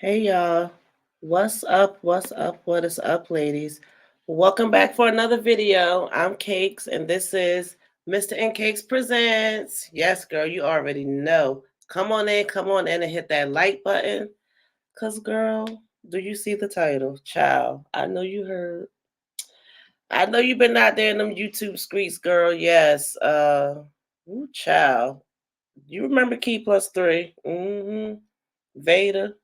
Hey y'all, what's up? What's up? What is up, ladies? Welcome back for another video. I'm Cakes, and this is Mr. and Cakes Presents. Yes, girl, you already know. Come on in, and hit that like button. Cause, girl, do you see the title? Child, I know you heard. I know you've been out there in them YouTube streets, girl. Yes. Ooh, child. You remember Key Plus Three? Veda.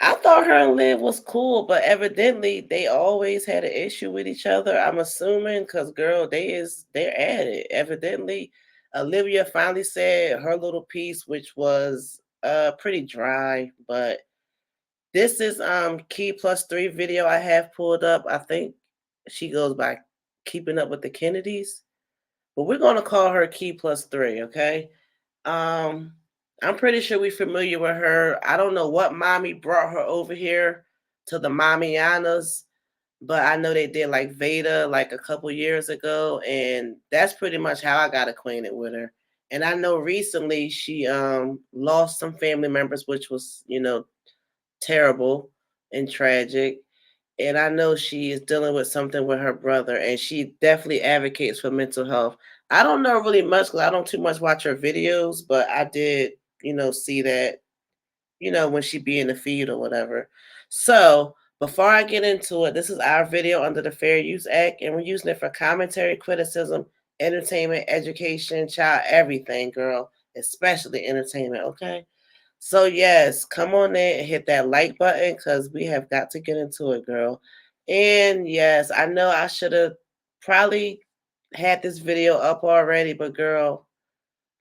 I thought her and Liv was cool, but evidently they always had an issue with each other. I'm assuming because girl, they're at it. Evidently, Olivia finally said her little piece, which was pretty dry. But this is Key Plus Three video I have pulled up. I think she goes by Keeping Up with the Kennedys, but we're gonna call her Key Plus Three, okay? Um, I'm pretty sure we're familiar with her. I don't know what mommy brought her over here to the Mamianas, but I know they did like Veda like a couple years ago, and that's pretty much how I got acquainted with her. And I know recently she lost some family members, which was, terrible and tragic. And I know she is dealing with something with her brother, and she definitely advocates for mental health. I don't know really much because I don't too much watch her videos, but I did, see that, when she be in the feud or whatever. So before I get into it, this is our video under the Fair Use Act, and we're using it for commentary, criticism, entertainment, education, child, everything, girl, especially entertainment, okay? So yes, come on in and hit that like button because we have got to get into it, girl. And yes, I know I should have probably had this video up already, but girl,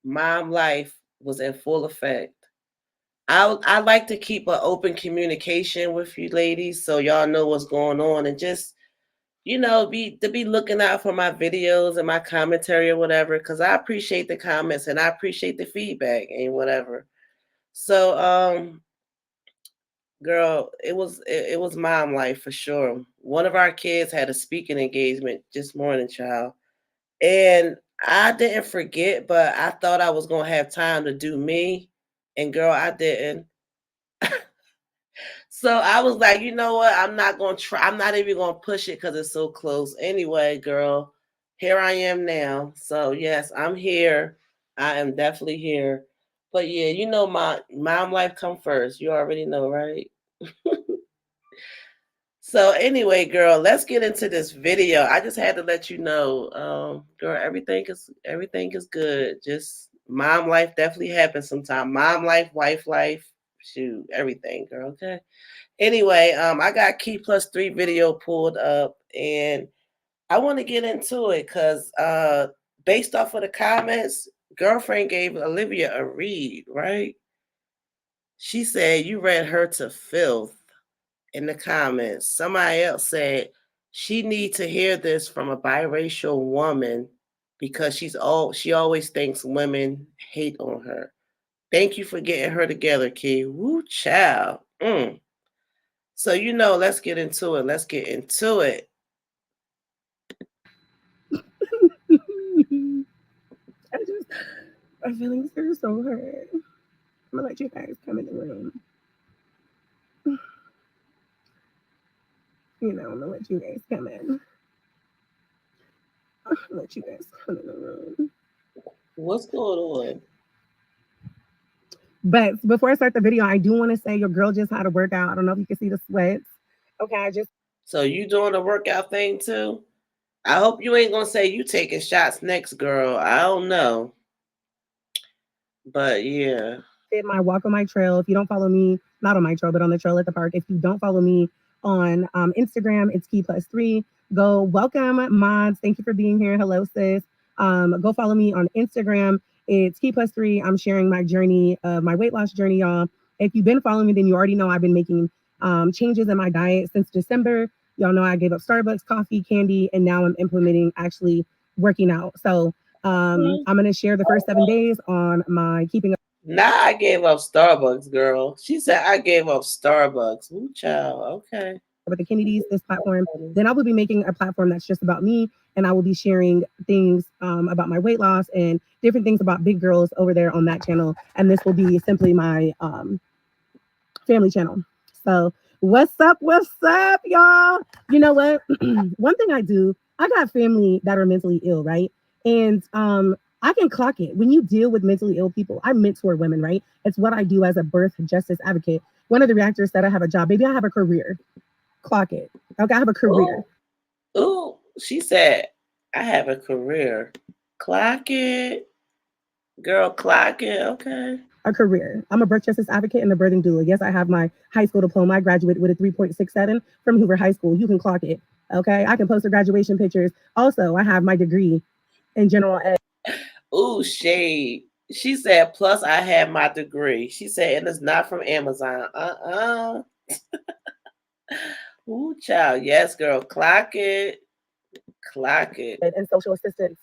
mom life was in full effect. I like to keep an open communication with you ladies so y'all know what's going on and just be looking out for my videos and my commentary or whatever because I appreciate the comments and I appreciate the feedback and whatever. So girl, it was mom life for sure. One of our kids had a speaking engagement this morning, child. And I didn't forget, but I thought I was gonna have time to do me. And girl, I didn't. So I was like, you know what? I'm not gonna try. I'm not even gonna push it because it's so close. Anyway, girl, here I am now. So yes, I'm here. I am definitely here. But yeah, my mom life come first. You already know, right? So anyway, girl, let's get into this video. I just had to let you know, girl, everything is good. Just mom life definitely happens sometime. Mom life, wife life, shoot, everything, girl. Okay. Anyway, I got Key Plus Three video pulled up, and I want to get into it because, based off of the comments, girlfriend gave Olivia a read. Right? She said you read her to filth in the comments. Somebody else said she need to hear this from a biracial woman because she always thinks women hate on her. Thank you for getting her together, Key. Woo, child. So let's get into it. Let's get into it. My feelings are so hurt. I'm gonna let you guys come in the room. I'm gonna let you guys come in. I'm gonna let you guys come in the room. What's going on? But before I start the video, I do want to say your girl just had a workout. I don't know if you can see the sweats. Okay, I just So you doing a workout thing too? I hope you ain't gonna say you taking shots next, girl. I don't know. But yeah. did my walk on my trail. If you don't follow me, not on my trail, but on the trail at the park, if you don't follow me on Instagram, it's Key Plus Three. Go welcome mods. Thank you for being here. Hello, sis. Go follow me on Instagram. It's Key Plus Three. I'm sharing my journey, my weight loss journey, y'all. If you've been following me, then you already know I've been making changes in my diet since December. Y'all know I gave up Starbucks, coffee, candy, and now I'm implementing actually working out. So I'm going to share the first 7 days on my keeping Nah, I gave up Starbucks, girl. She said I gave up Starbucks. Ooh, child. Okay. with the Kennedys, this platform. Then I will be making a platform that's just about me, and I will be sharing things about my weight loss and different things about big girls over there on that channel. And this will be simply my family channel. So what's up? What's up, y'all? You know what? One thing I do, I got family that are mentally ill, right? And I can clock it. When you deal with mentally ill people, I mentor women, right? It's what I do as a birth justice advocate. One of the reactors said I have a job. Baby, I have a career. Clock it. Okay, I have a career. Ooh, she said, I have a career. Clock it. Girl, clock it. Okay. A career. I'm a birth justice advocate and a birthing doula. Yes, I have my high school diploma. I graduated with a 3.67 from Hoover High School. You can clock it. Okay, I can post the graduation pictures. Also, I have my degree in general ed. Ooh, shade. She said, plus I have my degree. She said, and it's not from Amazon. Ooh, child. Yes, girl. Clock it. Clock it. And social assistance.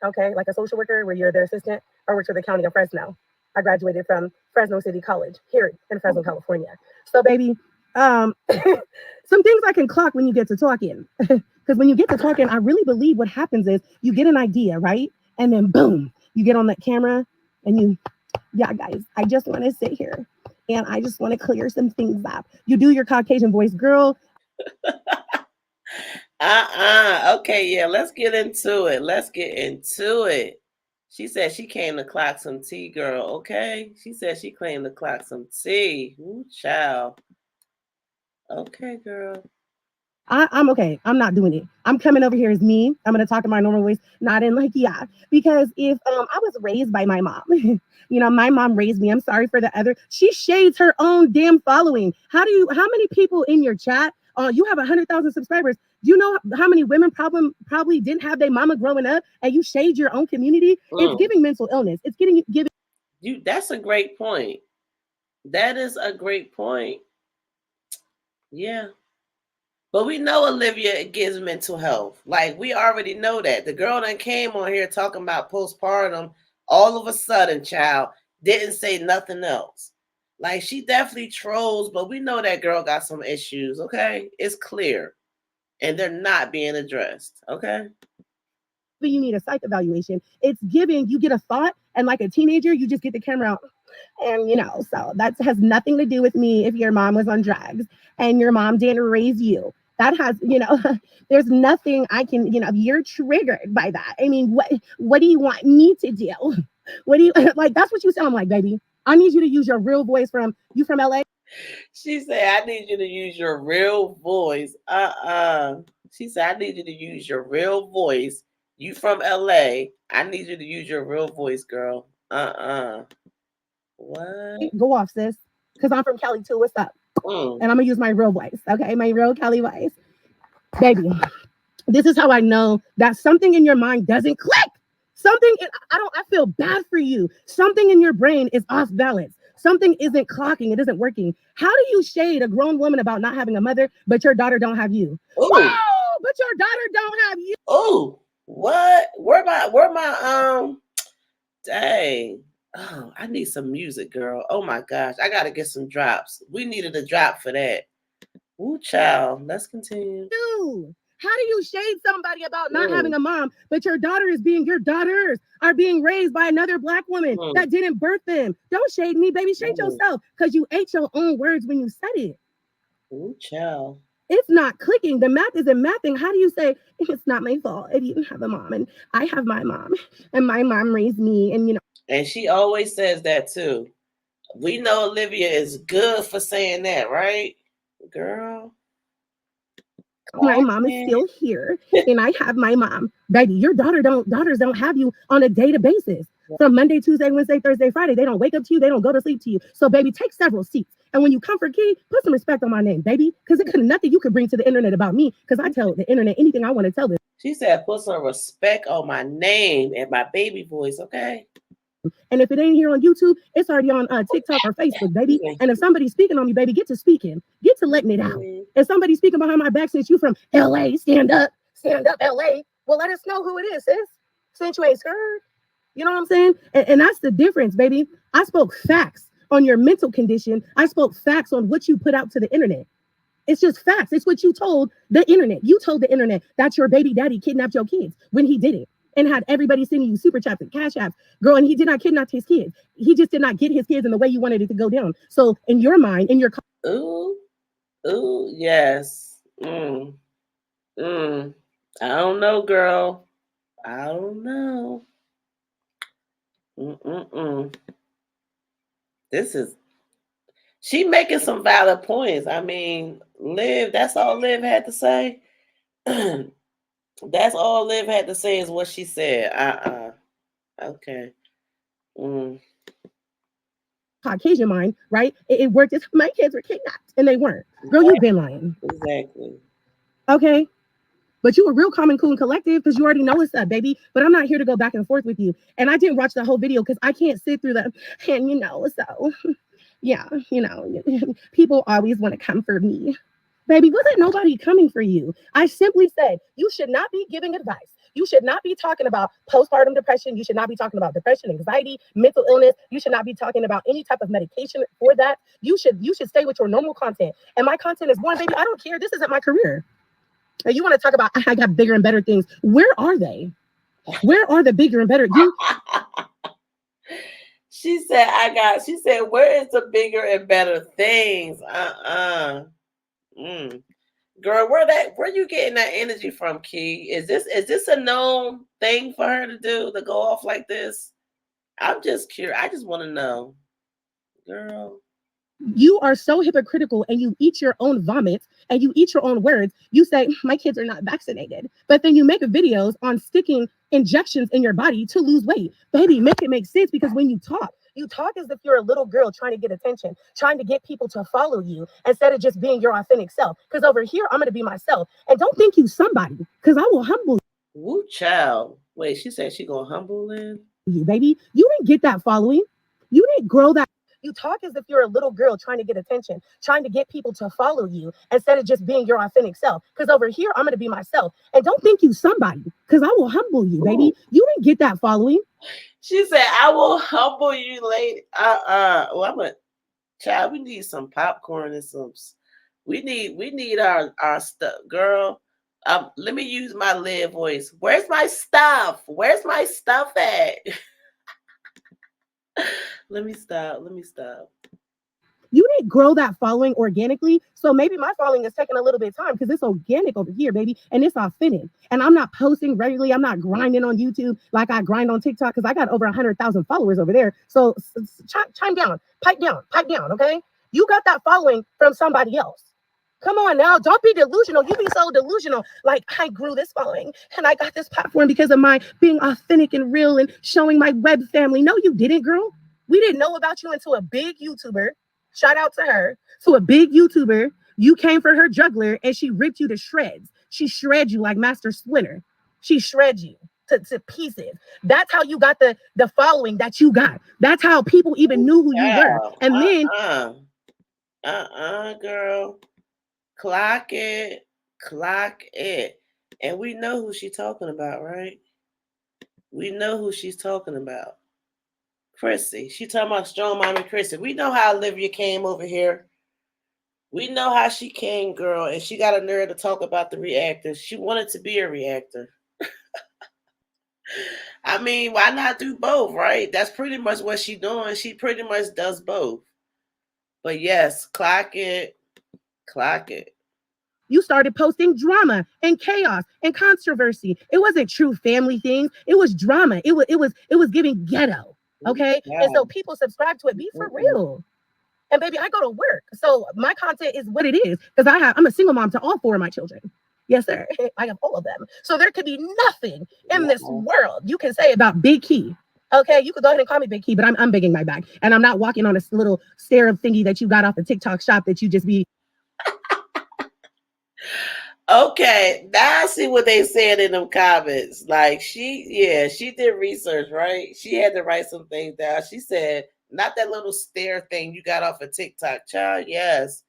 Okay, like a social worker where you're their assistant. I worked for the county of Fresno. I graduated from Fresno City College here in Fresno, California. So, baby, some things I can clock when you get to talking. Because when you get to talking, I really believe what happens is you get an idea, right? And then boom, you get on that camera and you, yeah, guys, I just want to sit here and I just want to clear some things up. You do your Caucasian voice, girl. Okay, yeah, let's get into it. Let's get into it. She said she came to clock some tea, girl. Okay. She said she came to clock some tea. Ooh, child. Okay, girl. I'm okay. I'm not doing it. I'm coming over here as me. I'm gonna talk in my normal voice, not in like yeah. Because if I was raised by my mom, you know, my mom raised me. I'm sorry for the other. She shades her own damn following. How many people in your chat? You have 100,000 subscribers. Do you know how many women probably didn't have their mama growing up, and you shade your own community? It's giving mental illness. It's giving you. That's a great point. That is a great point. Yeah. But we know Olivia gives mental health. Like, we already know that. The girl that came on here talking about postpartum, all of a sudden, child, didn't say nothing else. Like, she definitely trolls, but we know that girl got some issues, okay? It's clear. And they're not being addressed, okay? you need a psych evaluation. It's giving, you get a thought, and like a teenager, you just get the camera out. And, you know, so that has nothing to do with me if your mom was on drugs and your mom didn't raise you. That has, you know, there's nothing I can, you know, you're triggered by that. I mean, what do you want me to do? What do you, like, that's what you sound like, baby. I need you to use your real voice from LA. She said, I need you to use your real voice. She said, I need you to use your real voice. You from LA. I need you to use your real voice, girl. What? Go off, sis. Because I'm from Cali too. What's up? And I'm gonna use my real voice. Okay, my real Cali voice. Baby, this is how I know that something in your mind doesn't click. I feel bad for you. Something in your brain is off balance. Something isn't clocking. It isn't working. How do you shade a grown woman about not having a mother, but your daughter don't have you? Oh, but your daughter don't have you. Oh, what? Where my dang. Oh, I need some music, girl. Oh my gosh. I gotta get some drops. We needed a drop for that. Ooh, child. Let's continue. How do you shade somebody about not having a mom, but your daughters are being raised by another Black woman that didn't birth them? Don't shade me, baby. Shade yourself, because you ate your own words when you said it. Ooh, child. It's not clicking. The math isn't mathing. How do you say it's not my fault if you didn't have a mom and I have my mom and my mom raised me, and you know? And she always says that too. We know Olivia is good for saying that, right, girl? My mom is still here, and I have my mom. Baby, your daughters don't have you on a daily basis. From Monday, Tuesday, Wednesday, Thursday, Friday, they don't wake up to you. They don't go to sleep to you. So, baby, take several seats. And when you come for key, put some respect on my name, baby, because it could nothing you could bring to the internet about me, because I tell the internet anything I want to tell them. She said, put some respect on my name and my baby voice, okay? And if it ain't here on YouTube, it's already on TikTok or Facebook, baby. And if somebody's speaking on me, baby, get to speaking. Get to letting it out. If somebody's speaking behind my back since you from LA, stand up, LA. Well, let us know who it is, sis. Since you ain't scared. You know what I'm saying? And that's the difference, baby. I spoke facts on your mental condition. I spoke facts on what you put out to the internet. It's just facts. It's what you told the internet. You told the internet that your baby daddy kidnapped your kids when he didn't. and had everybody sending you super chats and cash apps, girl. And he did not kidnap his kids. He just did not get his kids in the way you wanted it to go down. So in your mind, in your Ooh, ooh, yes. Mm. I don't know, girl. I don't know. Mm. This is she making some valid points. I mean, Liv, that's all Liv had to say. That's all Liv had to say is what she said. Okay. Mm. Caucasian mind, right? It worked. As my kids were kidnapped and they weren't. Girl, you've been lying. Exactly. Okay. But you were real calm and cool and collective because you already know what's up, baby. But I'm not here to go back and forth with you. And I didn't watch the whole video because I can't sit through the, and so yeah, people always want to come for me. Baby, wasn't nobody coming for you. I simply said you should not be giving advice. You should not be talking about postpartum depression. You should not be talking about depression, anxiety, mental illness. You should not be talking about any type of medication for that. You should stay with your normal content. And my content is born, baby. I don't care. This isn't my career. And you want to talk about I got bigger and better things. Where are they? Where are the bigger and better? She said, she said, where is the bigger and better things? Girl, where you getting that energy from, Key? Is this a known thing for her to do, to go off like this? I'm just curious. I just want to know. Girl. You are so hypocritical and you eat your own vomit and you eat your own words. You say, my kids are not vaccinated. But then you make videos on sticking injections in your body to lose weight. Baby, make it make sense because when you talk as if you're a little girl trying to get attention, trying to get people to follow you instead of just being your authentic self. Because over here, I'm going to be myself. And don't think you somebody because I will humble you. Woo, child. Wait, she said she going to humble you, baby. You didn't get that following. You didn't grow that. You talk as if you're a little girl trying to get attention, trying to get people to follow you instead of just being your authentic self. Because over here, I'm going to be myself. And don't think you somebody, because I will humble you, baby. Ooh. You didn't get that following. She said, I will humble you, lady. Well, I'm a child. We need some popcorn and some. We need our stuff, girl. Let me use my Liv voice. Where's my stuff? Where's my stuff at? Let me stop. You didn't grow that following organically. So maybe my following is taking a little bit of time because it's organic over here, baby. And it's authentic. And I'm not posting regularly. I'm not grinding on YouTube like I grind on TikTok because I got over 100,000 followers over there. So chime down, pipe down, okay? You got that following from somebody else. Come on now, don't be delusional. You be so delusional. Like, I grew this following and I got this platform because of my being authentic and real and showing my web family. No, you didn't, girl. We didn't know about you until a big YouTuber, shout out to her, to a big YouTuber. You came for her juggler and she ripped you to shreds. She shred you like Master Splinter. She shred you to pieces. That's how you got the following that you got. That's how people even knew who you were. And then girl. Clock it. And we know who she's talking about, right? We know who she's talking about. Chrissy. She talking about Strong Mommy Chrissy. We know how Olivia came over here. We know how she came, girl, and she got a nerve to talk about the reactors. She wanted to be a reactor. I mean, why not do both, right? That's pretty much what she's doing. She pretty much does both. But yes, clock it. You started posting drama and chaos and controversy. It wasn't true family things. It was drama. It was giving ghetto. Okay. Yeah. And so people subscribe to it. Be for real. And baby, I go to work. So my content is what it is. Because I'm a single mom to all 4 of my children. Yes, sir. I have all of them. So there could be nothing in this world you can say about Big Key. Okay, you could go ahead and call me Big Key, but I'm bigging my back. And I'm not walking on a little stair thingy that you got off the TikTok shop that you just be. Okay, now I see what they said in them comments. Like she did research, right? She had to write some things down. She said, not that little stare thing you got off of TikTok, child. Yes,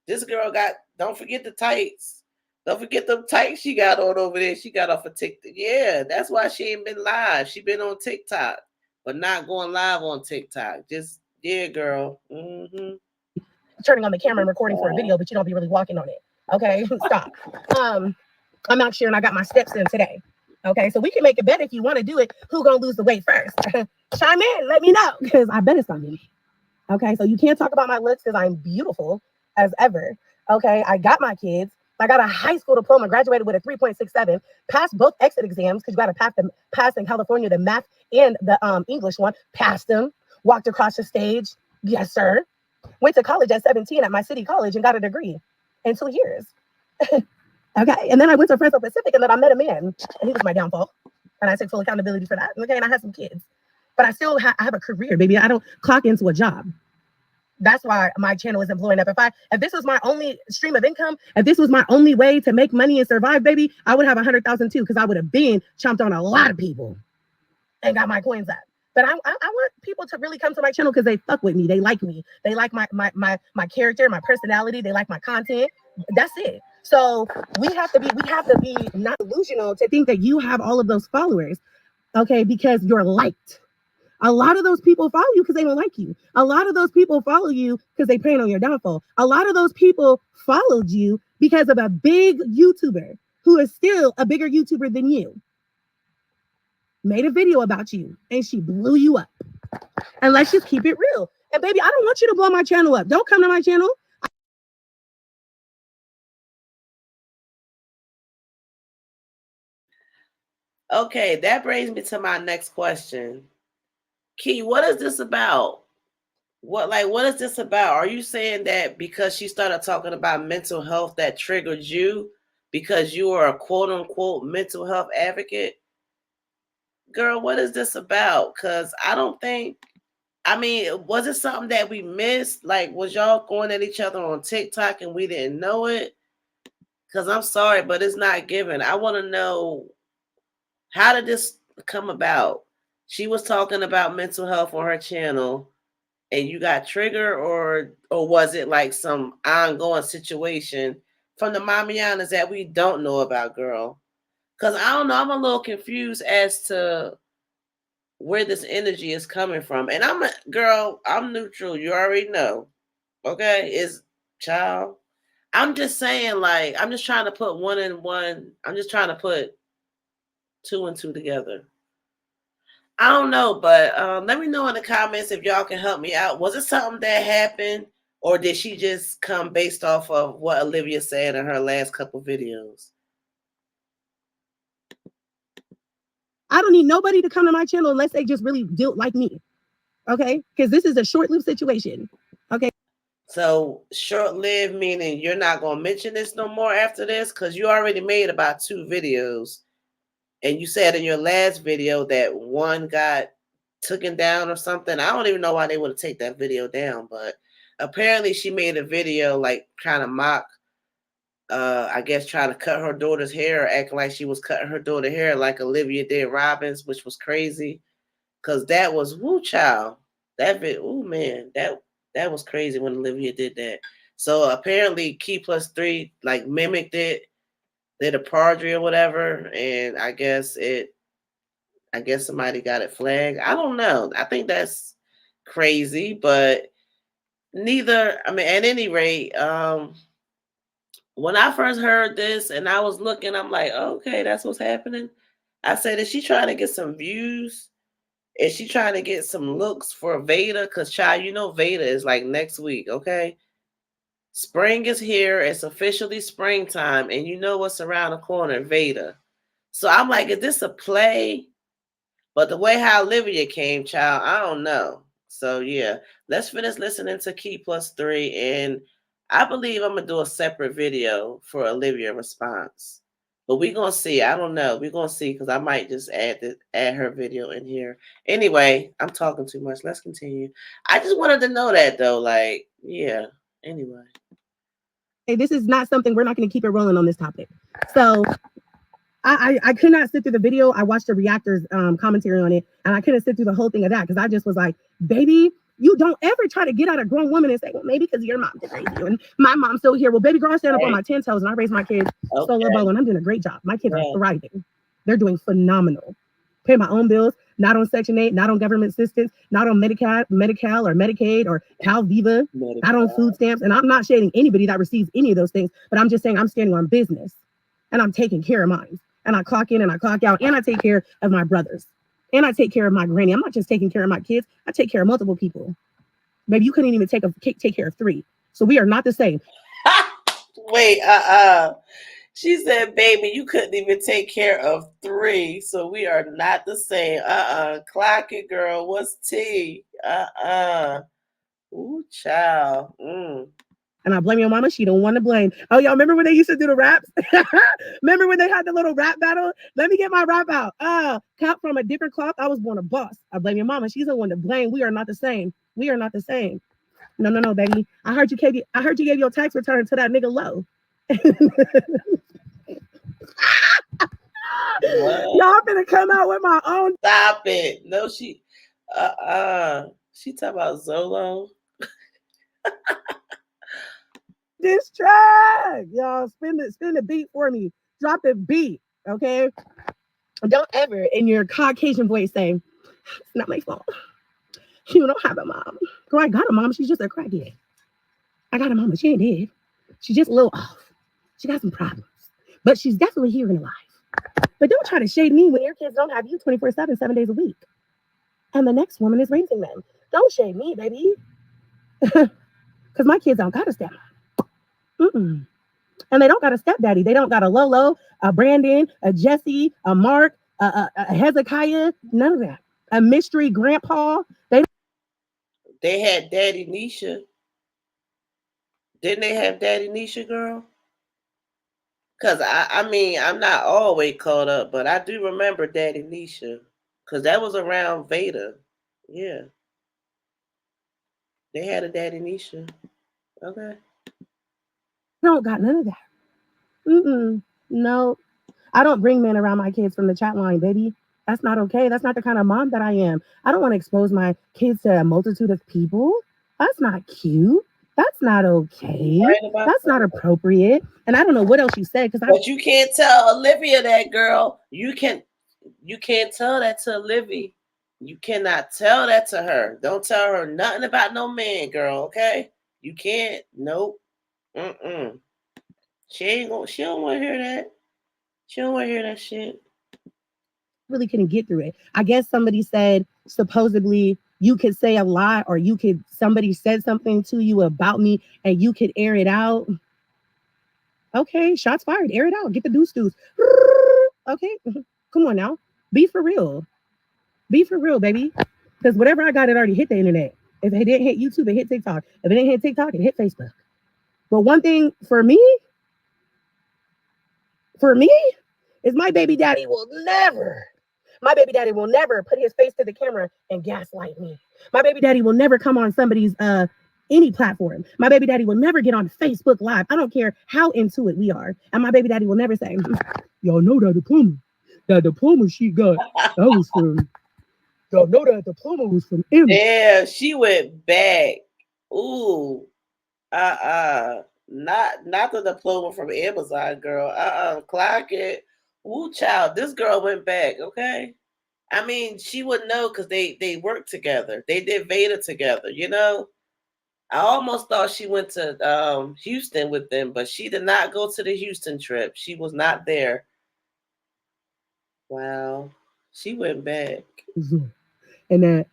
this girl don't forget the tights. Don't forget them tights she got on over there. She got off of TikTok. Yeah, that's why she ain't been live. She been on TikTok, but not going live on TikTok. Just, yeah, girl. Mm-hmm. Turning on the camera and recording for a video, but you don't be really walking on it. Okay, stop. I'm out here and I got my steps in today. Okay, so we can make it better if you want to do it. Who gonna lose the weight first? Chime in, let me know, because I bet it's gonna be me. Okay, so you can't talk about my looks because I'm beautiful as ever. Okay, I got my kids. I got a high school diploma, graduated with a 3.67, passed both exit exams because you got to pass in California the math and the English one. Passed them. Walked across the stage. Yes, sir. Went to college at 17 at my city college and got a degree in 2 years. Okay, and then I went to Fresno Pacific and then I met a man and he was my downfall. And I take full accountability for that. Okay, and I had some kids, but I still I have a career, baby. I don't clock into a job. That's why my channel isn't blowing up. If this was my only stream of income, if this was my only way to make money and survive, baby, I would have 100,000 too, because I would have been chomped on a lot of people and got my coins up. But I want people to really come to my channel because they fuck with me. They like me. They like my character, my personality. They like my content. That's it. So we have to be not delusional to think that you have all of those followers, okay? Because you're liked. A lot of those people follow you because they don't like you. A lot of those people follow you because they preying on your downfall. A lot of those people followed you because of a big YouTuber who is still a bigger YouTuber than you. Made a video about you and she blew you up. And let's just keep it real. And baby, I don't want you to blow my channel up. Don't come to my channel. Okay, that brings me to my next question. Key, what is this about? What is this about? Are you saying that because she started talking about mental health that triggered you because you are a quote unquote mental health advocate? Girl, what is this about? Because I don't think, I mean, was it something that we missed? Like, was y'all going at each other on TikTok and we didn't know it? Because I'm sorry, but it's not given. I want to know, how did this come about? She was talking about mental health on her channel and you got triggered, or was it like some ongoing situation from the Mamianas that we don't know about, girl? Because I don't know, I'm a little confused as to where this energy is coming from. And I'm neutral. You already know. Okay? It's child. I'm just saying, like, I'm just trying to put one and one. I'm just trying to put two and two together. I don't know, but let me know in the comments if y'all can help me out. Was it something that happened, or did she just come based off of what Olivia said in her last couple videos? I don't need nobody to come to my channel unless they just really do like me. Okay? Because this is a short-lived situation. Okay. So short-lived meaning you're not going to mention this no more after this? Because you already made about 2 videos. And you said in your last video that one got taken down or something. I don't even know why they would take that video down. But apparently she made a video like trying to mock, I guess trying to cut her daughter's hair, acting like she was cutting her daughter's hair like Olivia did Robin's, which was crazy. Because that was, woo child. That video, ooh man, that was crazy when Olivia did that. So apparently Key Plus 3 like mimicked it, did a parody or whatever, and I guess somebody got it flagged. I don't know. I think that's crazy, but at any rate, when I first heard this and I was looking, I'm like, okay, that's what's happening. I said, is she trying to get some views? Is she trying to get some looks for Veda? Because, child, you know Veda is like next week, okay? Spring is here. It's officially springtime. And you know what's around the corner, Veda. So I'm like, is this a play? But the way how Olivia came, child, I don't know. So, yeah, let's finish listening to Key Plus 3. And I believe I'm going to do a separate video for Olivia response. But we're going to see. I don't know. We're going to see because I might just add her video in here. Anyway, I'm talking too much. Let's continue. I just wanted to know that, though. Like, yeah. Anyway. Hey, this is not something, we're not going to keep it rolling on this topic. So I could not sit through the video. I watched the reactors commentary on it, and I couldn't sit through the whole thing of that because I just was like, baby, you don't ever try to get at a grown woman and say, well, maybe because your mom did raise you and my mom's still here. Well, baby girl, I stand up on my 10 toes and I raise my kids solo bolo, and I'm doing a great job. My kids are thriving. They're doing phenomenal. Pay my own bills, not on Section 8, not on government assistance, not on Medi-Cal or Medicaid or CalViva, not on food stamps. And I'm not shading anybody that receives any of those things, but I'm just saying I'm standing on business and I'm taking care of mine. and I clock in and I clock out, and I take care of my brothers, and I take care of my granny. I'm not just taking care of my kids. I take care of multiple people. Maybe you couldn't even take care of 3. So we are not the same. Wait, she said, baby, you couldn't even take care of 3, so we are not the same. Clock it, girl. What's tea? Ooh, child. And I blame your mama. She don't want to blame. Oh, y'all remember when they used to do the raps? Remember when they had the little rap battle? Let me get my rap out. Cut from a different cloth. I was born a boss. I blame your mama. She's the one to blame. We are not the same. We are not the same. No, baby. I heard you gave your tax return to that nigga low. Y'all finna come out with my own. Stop it. No, she talking about Zolo. This track, y'all spin the beat for me. Drop the beat, okay? Don't ever in your Caucasian voice say, "It's not my fault. You don't have a mom." Girl, I got a mom. She's just a crackhead. I got a mom, but she ain't dead. She's just a little off. She got some problems, but she's definitely here in life. But don't try to shade me when your kids don't have you 24/7, 7 days a week. And the next woman is raising them. Don't shade me, baby. Because my kids don't got a stepmom. And they don't got a stepdaddy. They don't got a Lolo, a Brandon, a Jesse, a Mark, a Hezekiah. None of that. A mystery grandpa. They had Daddy Nisha. Didn't they have Daddy Nisha, girl? Because, I mean, I'm not always caught up, but I do remember Daddy Nisha. Because that was around Vader. Yeah. They had a Daddy Nisha. Okay. Don't got none of that. No. I don't bring men around my kids from the chat line, baby. That's not okay. That's not the kind of mom that I am. I don't want to expose my kids to a multitude of people. That's not cute. That's not okay. That's not appropriate. And I don't know what else you said but you can't tell Olivia that, girl. You can't tell that to Olivia. You cannot tell that to her. Don't tell her nothing about no man, girl. Okay? You can't. Nope. She don't want to hear that. She don't want to hear that shit. Really couldn't get through it. I guess somebody said supposedly you could say a lie, or somebody said something to you about me and you could air it out. Okay, shots fired. Air it out. Get the deuce. Okay, come on now. Be for real. Be for real, baby. Because whatever I got, it already hit the internet. If it didn't hit YouTube, it hit TikTok. If it didn't hit TikTok, it hit Facebook. But one thing for me is my baby daddy will never put his face to the camera and gaslight me. My baby daddy will never come on somebody's any platform. My baby daddy will never get on Facebook Live. I don't care how into it we are. And my baby daddy will never say, "Y'all know that diploma. That diploma she got, that was from, y'all know that diploma was from Emma." Yeah, she went back. Ooh. Not the diploma from Amazon, girl. Clock it. Ooh, child, this girl went back, okay? I mean, she would know because they worked together. They did Vader together, you know? I almost thought she went to Houston with them, but she did not go to the Houston trip. She was not there. Wow. She went back. And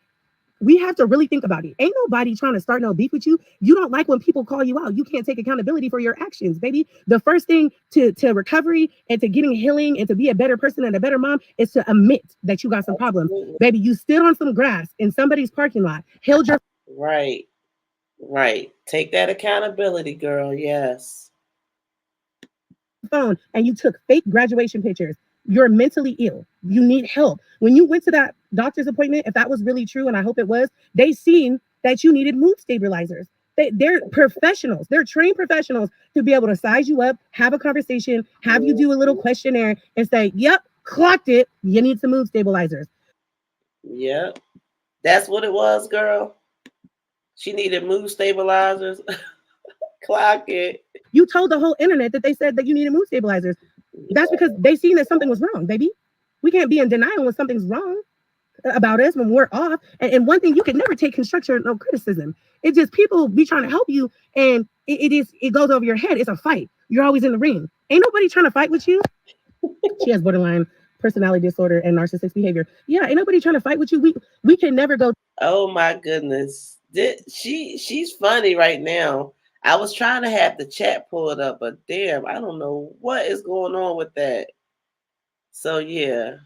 we have to really think about it. Ain't nobody trying to start no beef with you. You don't like when people call you out. You can't take accountability for your actions, baby. The first thing to recovery and to getting healing and to be a better person and a better mom is to admit that you got some problems. Baby, you stood on some grass in somebody's parking lot, held your... Right. Take that accountability, girl. Yes. Phone and you took fake graduation pictures. You're mentally ill. You need help. When you went to that doctor's appointment, if that was really true, and I hope it was, they seen that you needed mood stabilizers. They're professionals. They're trained professionals to be able to size you up, have a conversation, have you do a little questionnaire and say, "Yep, clocked it. You need some mood stabilizers." Yep. That's what it was, girl. She needed mood stabilizers. Clock it. You told the whole internet that they said that you needed mood stabilizers. That's because they seen that something was wrong, baby. We can't be in denial when something's wrong about us, when we're off. And one thing, you can never take construction or criticism. It's just people be trying to help you, and it goes over your head. It's a fight. You're always in the ring. Ain't nobody trying to fight with you. She has borderline personality disorder and narcissistic behavior. Yeah, ain't nobody trying to fight with you. We can never go. Oh my goodness. She's funny right now. I was trying to have the chat pulled up, but damn, I don't know what is going on with that. So yeah,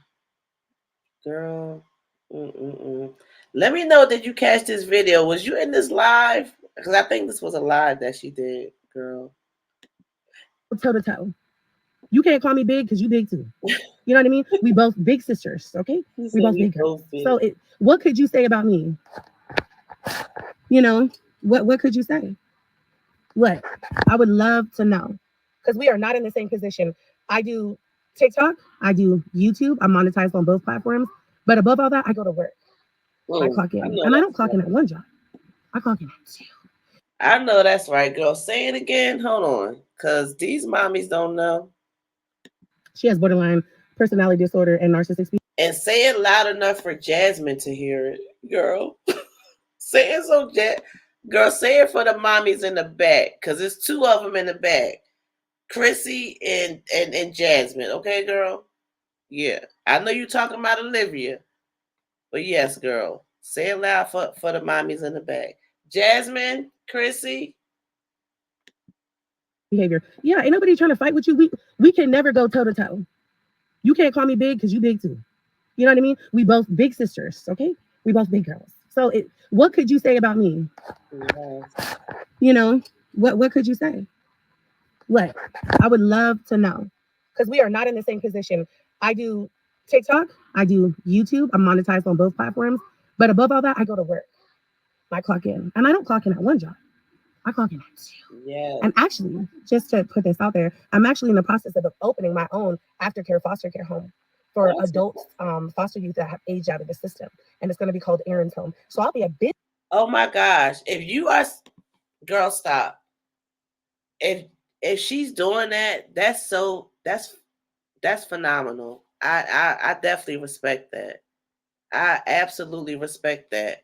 girl. Mm-mm-mm. Let me know, did you catch this video? Was you in this live? Because I think this was a live that she did, girl. Toe to toe. You can't call me big because you big too. You know what I mean? We both big sisters, okay? He We said both we big girls. both big. So what could you say about me? You know, what could you say? What? I would love to know. Because we are not in the same position. I do TikTok, I do YouTube, I'm monetized on both platforms. But above all that, I go to work. I clock I in. know And I that's don't clock in right. at one job. I clock in at two. I know that's right, girl. Say it again. Hold on. Because these mommies don't know. She has borderline personality disorder and narcissistic. And say it loud enough for Jasmine to hear it, girl. Say it so, girl, say it for the mommies in the back. Because there's two of them in the back. Chrissy and Jasmine. Okay, girl? Yeah. I know you talking about Olivia. But yes, girl. Say it loud for the mommies in the back. Jasmine, Chrissy. Behavior. Yeah, ain't nobody trying to fight with you. We can never go toe to toe. You can't call me big because you big too. You know what I mean? We both big sisters, okay? We both big girls. So what could you say about me? Yes. You know, what could you say? What? I would love to know. Because we are not in the same position. I do TikTok, I do YouTube, I'm monetized on both platforms. But above all that, I go to work. I clock in. And I don't clock in at one job. I clock in at two. Yes. And actually, just to put this out there, I'm actually in the process of opening my own aftercare foster care home for adults, foster youth that have aged out of the system. And it's going to be called Aaron's Home. So I'll be a bit. Oh my gosh. If you are, girl, stop. If if she's doing that, that's phenomenal. I definitely respect that. I absolutely respect that.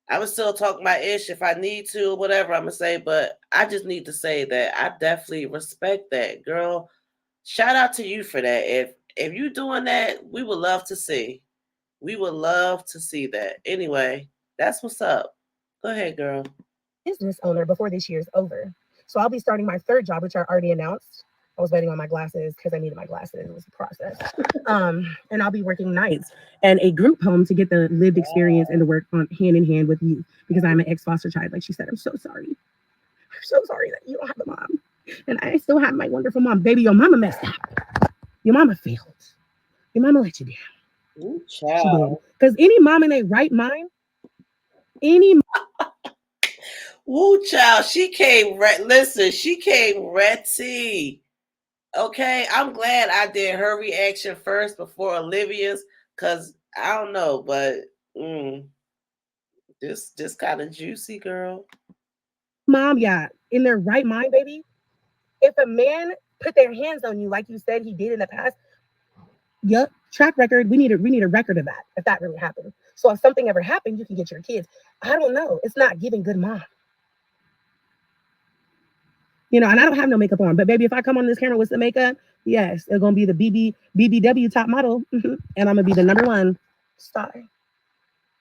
I would still talk my ish if I need to, whatever I'm gonna say, but I just need to say that I definitely respect that, girl. Shout out to you for that. If you doing that, we would love to see. We would love to see that. Anyway, that's what's up. Go ahead, girl. Business owner before this year's over. So I'll be starting my third job, which I already announced. I was waiting on my glasses because I needed my glasses. It was a process. And I'll be working nights and a group home to get the lived experience and to work on hand in hand with you because I'm an ex foster child. Like she said, I'm so sorry. I'm so sorry that you don't have a mom. And I still have my wonderful mom. Baby, your mama messed up. Your mama failed. Your mama let you down. Ooh, She did. child. Because any mom in a right mind, any Woo, child. She came. Listen, she came ready. Okay, I'm glad I did her reaction first before Olivia's, cause I don't know, but this kind of juicy, girl. mom, yeah, in their right mind, baby. If a man put their hands on you like you said he did in the past, yep, track record. We need a record of that if that really happened. So if something ever happened, you can get your kids. I don't know. It's not giving good mom. You know, and I don't have no makeup on, but baby, if I come on this camera with some makeup, yes, it's gonna be the BBW top model, and I'm gonna be the number one star.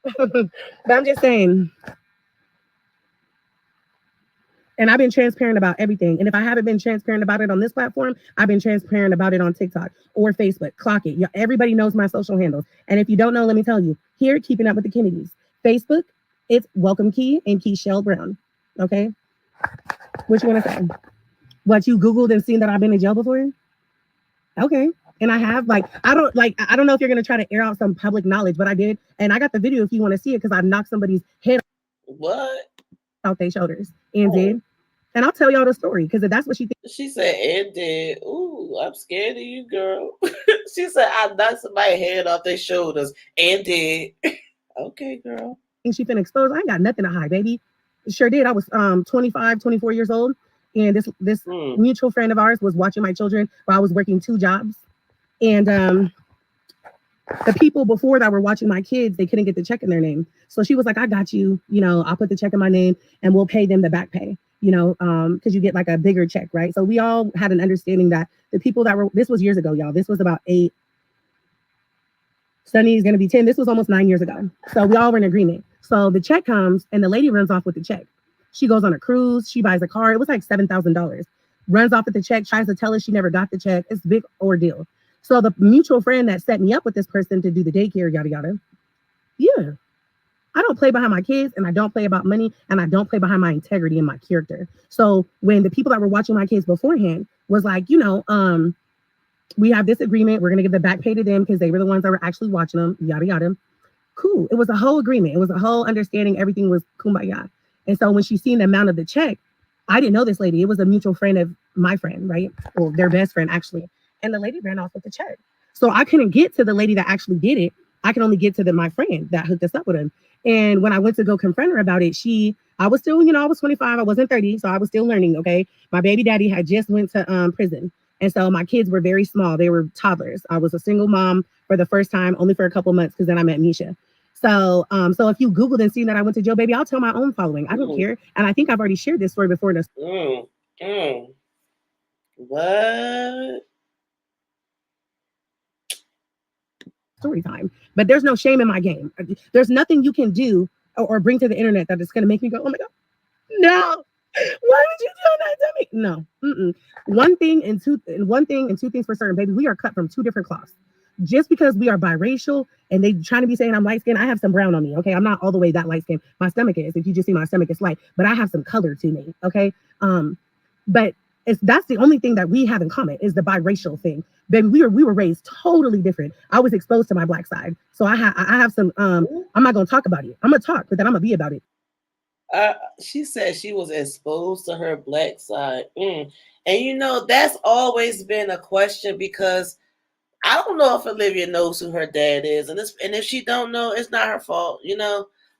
But I'm just saying, and I've been transparent about everything. And if I haven't been transparent about it on this platform, I've been transparent about it on TikTok or Facebook. Clock it. Everybody knows my social handles. And if you don't know, let me tell you. Here, Keeping Up with the Kennedys. Facebook, it's Welcome Key and Keishelle Brown. Okay? What you want to say? What, you Googled and seen that I've been in jail before? Okay. And I have I don't know if you're gonna try to air out some public knowledge, but I did. And I got the video if you want to see it because I knocked somebody's head What? off their shoulders and did. And I'll tell y'all the story because if that's what she thinks. She said, and did. Ooh, I'm scared of you, girl. She said, I knocked somebody's head off their shoulders and did. Okay, girl. She finna expose. I ain't got nothing to hide, baby. Sure did. I was 25, 24 years old. And this mutual friend of ours was watching my children while I was working two jobs. And the people before that were watching my kids, they couldn't get the check in their name. So she was like, I got you. You know, I'll put the check in my name and we'll pay them the back pay. because you get like a bigger check, right? So we all had an understanding that the people that were, this was years ago, y'all. This was about eight, Sunny's going to be 10. This was almost 9 years ago. So we all were in agreement. So the check comes and the lady runs off with the check. She goes on a cruise. She buys a car. It was like $7,000. Runs off with the check, tries to tell us she never got the check. It's a big ordeal. So the mutual friend that set me up with this person to do the daycare, yada, yada. Yeah. I don't play behind my kids and I don't play about money and I don't play behind my integrity and my character. So when the people that were watching my kids beforehand was like, we have this agreement. We're going to give the back pay to them because they were the ones that were actually watching them, yada, yada. Cool. It was a whole agreement. It was a whole understanding. Everything was kumbaya. And so when she seen the amount of the check, I didn't know this lady. It was a mutual friend of my friend, right? Well, their best friend, actually. And the lady ran off with the check. So I couldn't get to the lady that actually did it. I can only get to my friend that hooked us up with him. And when I went to go confront her about it, I was still, I was 25. I wasn't 30. So I was still learning, okay? My baby daddy had just went to prison. And so my kids were very small. They were toddlers. I was a single mom for the first time, only for a couple months, because then I met Misha. So if you Googled and seen that I went to jail, baby, I'll tell my own following. I don't care. And I think I've already shared this story before. What? Story time. But there's no shame in my game. There's nothing you can do or bring to the internet that is going to make me go, oh my God, no. Why would you do that to me? No. Mm-mm. One thing and two things for certain, baby. We are cut from two different cloths. Just because we are biracial and they trying to be saying I'm light skinned, I have some brown on me. Okay. I'm not all the way that light skinned. My stomach is. If you just see my stomach, it's light, but I have some color to me. Okay. But that's the only thing that we have in common is the biracial thing. Then we were raised totally different. I was exposed to my black side. So I have some I'm not gonna talk about it. I'm gonna talk, but then I'm gonna be about it. She said she was exposed to her black side. And that's always been a question because I don't know if Olivia knows who her dad is. And if she don't know, it's not her fault,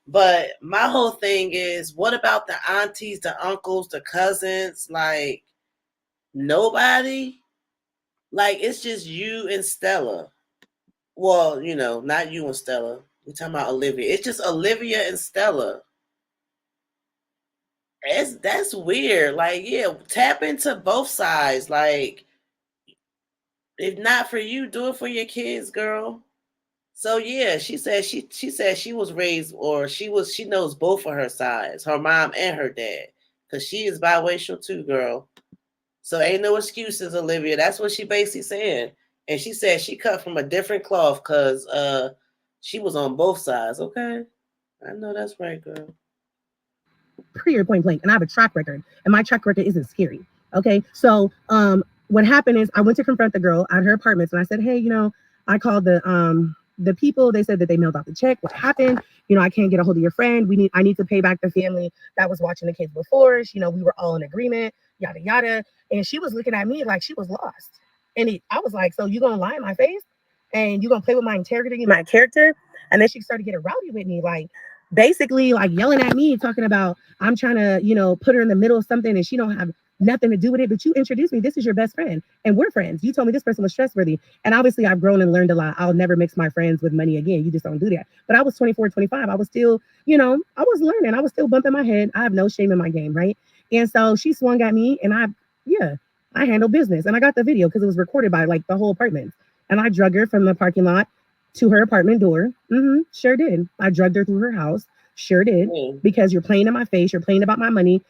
But my whole thing is, what about the aunties, the uncles, the cousins? Like, nobody? Like, it's just you and Stella. Well, not you and Stella. We're talking about Olivia. It's just Olivia and Stella. That's weird. Like, yeah, tap into both sides. Like, if not for you, do it for your kids, girl. So yeah, she said she was raised, or she knows both of her sides, her mom and her dad, because she is biracial too, girl. So ain't no excuses, Olivia. That's what she basically saying. And she said she cut from a different cloth because she was on both sides. Okay, I know that's right, girl. Period, point blank. And I have a track record, and my track record isn't scary. Okay, so what happened is I went to confront the girl at her apartments, and I said, hey, I called the people. They said that they mailed out the check. What happened? I can't get a hold of your friend. I need to pay back the family that was watching the kids before. We were all in agreement, yada yada. And she was looking at me like she was lost. And I was like, so you gonna lie in my face, and you gonna play with my integrity and my character? And then she started getting rowdy with me, like basically like yelling at me, talking about I'm trying to, put her in the middle of something and she don't have nothing to do with it. But you introduced me. This is your best friend. And we're friends. You told me this person was trustworthy. And obviously I've grown and learned a lot. I'll never mix my friends with money again. You just don't do that. But I was 24, 25. I was still, I was learning. I was still bumping my head. I have no shame in my game, right? And so she swung at me and I handled business. And I got the video because it was recorded by like the whole apartment. And I drug her from the parking lot to her apartment door. Sure did. I drugged her through her house. Sure did. Because you're playing in my face. You're playing about my money.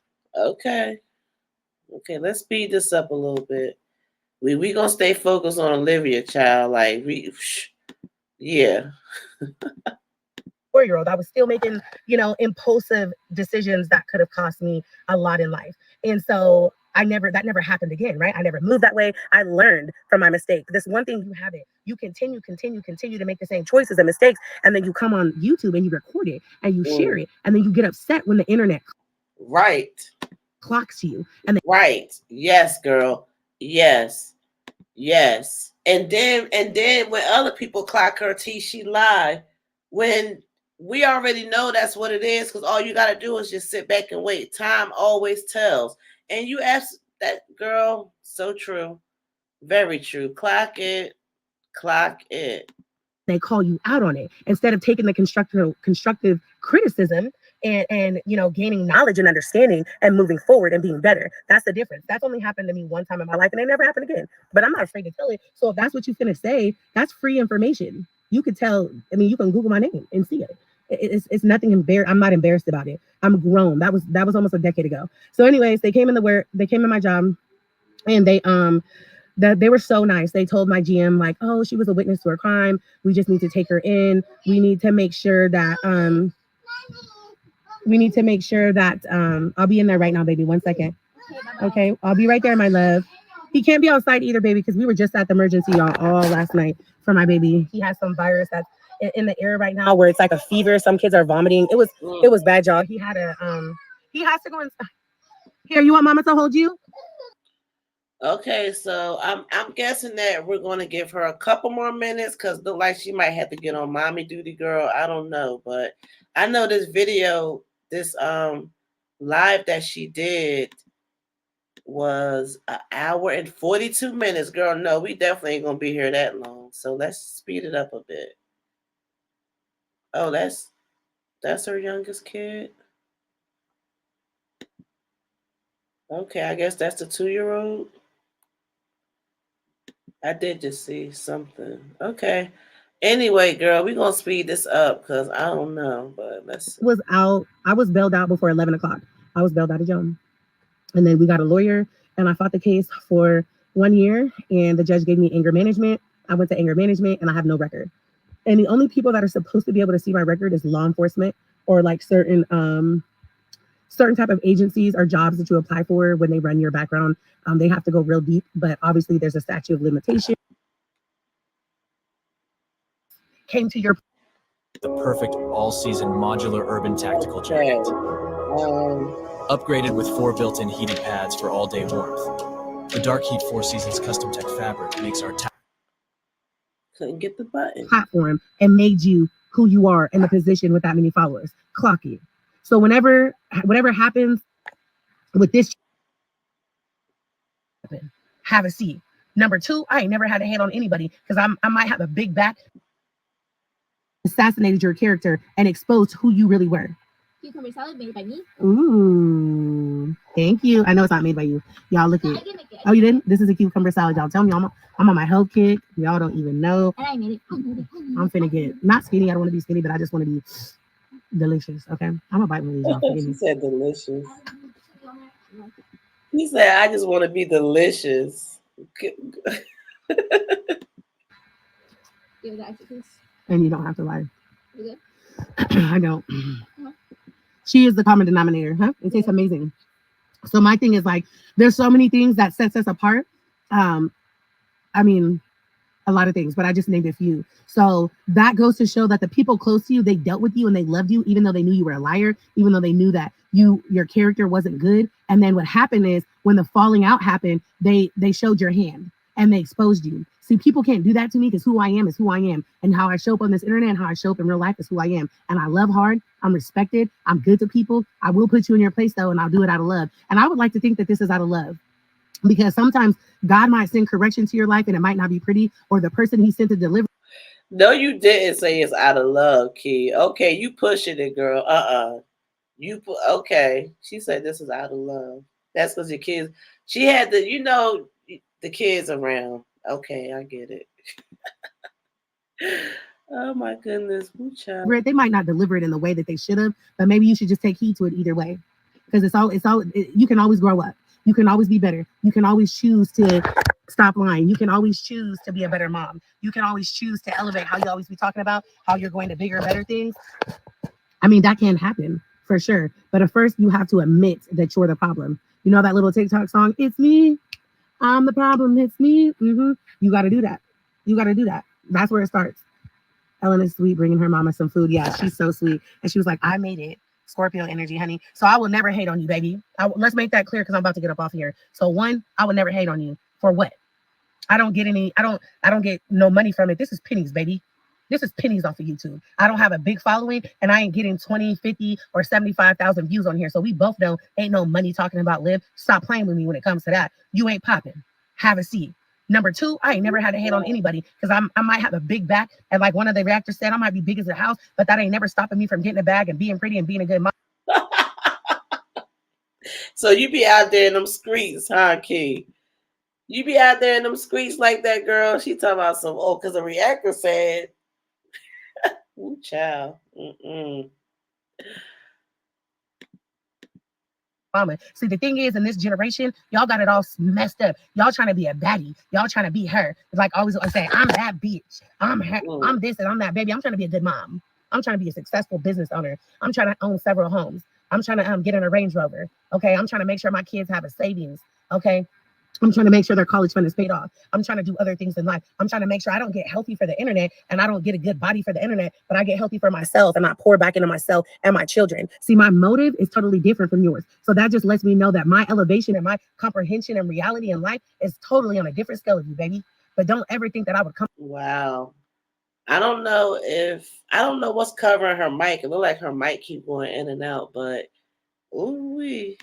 Okay, let's speed this up a little bit. We gonna stay focused on Olivia, child. Like, yeah. 4-year-old, I was still making, impulsive decisions that could have cost me a lot in life. And so that never happened again, right? I never moved that way. I learned from my mistake. This one thing you have it. You continue to make the same choices and mistakes. And then you come on YouTube and you record it and you share it. And then you get upset when the internet clocks you. And then, right. Yes, girl. Yes. And then when other people clock her T, she lie. When we already know that's what it is, because all you got to do is just sit back and wait. Time always tells. And you ask that girl, so true. Very true. Clock it. They call you out on it instead of taking the constructive criticism and gaining knowledge and understanding and moving forward and being better. That's the difference. That's only happened to me one time in my life and it never happened again. But I'm not afraid to tell it. So if that's what you finna say, that's free information. You could tell, I mean, you can Google my name and see it. It's nothing I'm not embarrassed about it. I'm grown. That was almost a decade ago. So anyways, they came in my job and they were so nice. They told my GM like, oh, she was a witness to a crime. We just need to take her in. We need to make sure that I'll be in there right now, baby. 1 second. Okay, I'll be right there, my love. He can't be outside either, baby, because we were just at the emergency all last night for my baby. He has some virus that's in the air right now where it's like a fever. Some kids are vomiting. It was bad, y'all. He had he has to go inside. Here, you want mama to hold you? Okay, so I'm guessing that we're going to give her a couple more minutes because look like she might have to get on mommy duty, girl. I don't know, but I know this video, this live that she did was an hour and 42 minutes, girl. No, we definitely ain't gonna be here that long. So let's speed it up a bit. Oh, that's her youngest kid. Okay, I guess that's the 2-year-old. I did just see something. Okay. Anyway, girl, we're gonna speed this up because I don't know, but let's see. I was bailed out before 11 o'clock. I was bailed out of jail. And then we got a lawyer and I fought the case for 1 year and the judge gave me anger management. I went to anger management and I have no record. And the only people that are supposed to be able to see my record is law enforcement or like certain type of agencies or jobs that you apply for when they run your background. They have to go real deep, but obviously there's a statute of limitation. Came to your the perfect all-season modular urban tactical jacket. Upgraded with 4 built-in heated pads for all-day warmth. The Dark Heat 4 Seasons custom tech fabric makes our couldn't get the button platform and made you who you are in the position with that many followers. Clock it. So whatever happens with this, have a seat. Number 2, I ain't never had a hate on anybody because I might have a big back. Assassinated your character and exposed who you really were. Cucumber salad made by me. Ooh, thank you. I know it's not made by you. Y'all look at it. Oh, you didn't? This is a cucumber salad. Y'all tell me I'm on my health kick. Y'all don't even know. And I made it. I'm finna get not skinny. I don't want to be skinny, but I just want to be delicious. Okay, I'm gonna bite one of these. Y'all. She said delicious. He said, I just want to be delicious. And you don't have to lie. I don't. She is the common denominator, huh? It tastes amazing. So my thing is like, there's so many things that sets us apart. I mean, a lot of things, but I just named a few. So that goes to show that the people close to you, they dealt with you and they loved you, even though they knew you were a liar, even though they knew that your character wasn't good. And then what happened is when the falling out happened, they showed your hand and they exposed you. See, people can't do that to me because who I am is who I am. And how I show up on this internet and how I show up in real life is who I am. And I love hard. I'm respected. I'm good to people. I will put you in your place though, and I'll do it out of love. And I would like to think that this is out of love. Because sometimes God might send correction to your life and it might not be pretty, or the person he sent to deliver. No, you didn't say it's out of love, Key. Okay, you pushing it, girl. Okay. She said this is out of love. That's because your kids, she had the kids around. Okay, I get it. Oh my goodness. They might not deliver it in the way that they should have, but maybe you should just take heed to it either way. Because you can always grow up. You can always be better. You can always choose to stop lying. You can always choose to be a better mom. You can always choose to elevate how you always be talking about how you're going to bigger and better things. I mean, that can happen for sure. But at first, you have to admit that you're the problem. You know that little TikTok song, "It's me, I'm the problem, it's me." You got to do that. You got to do that. That's where it starts. Ellen is sweet, bringing her mama some food. Yeah, she's so sweet. And she was like, I made it. Scorpio energy, honey. So I will never hate on you, baby. Let's make that clear because I'm about to get up off here. So 1, I would never hate on you. For what? I don't get no money from it. This is pennies, baby. This is pennies off of YouTube. I don't have a big following and I ain't getting 20, 50, or 75,000 views on here. So we both know ain't no money talking about live. Stop playing with me when it comes to that. You ain't popping. Have a seat. Number 2, I ain't never had to hate on anybody because I might have a big back. And like one of the reactors said, I might be big as a house, but that ain't never stopping me from getting a bag and being pretty and being a good mom. You can always choose to elevate how you always be talking about how you're going to bigger and better things. I mean, that can happen for sure. But at first, you have to admit that you're the problem. You can always choose to So you be out there in them streets, huh, Key? You be out there in them streets like that, girl. She talking about some, because the reactor said, ooh, child. Mama. See, the thing is, in this generation, y'all got it all messed up. Y'all trying to be a baddie. Y'all trying to be her. Like always say, I'm that bitch. I'm her. I'm this and I'm that, baby. I'm trying to be a good mom. I'm trying to be a successful business owner. I'm trying to own several homes. I'm trying to get in a Range Rover. Okay. I'm trying to make sure my kids have a savings. Okay. I'm trying to make sure their college fund is paid off. I'm trying to do other things in life. I'm trying to make sure I don't get healthy for the internet and I don't get a good body for the internet, but I get healthy for myself and I pour back into myself and my children. See, my motive is totally different from yours. So that just lets me know that my elevation and my comprehension and reality in life is totally on a different scale of you, baby. But don't ever think that I would come. Wow. I don't know what's covering her mic. It look like her mic keep going in and out, but ooh-wee.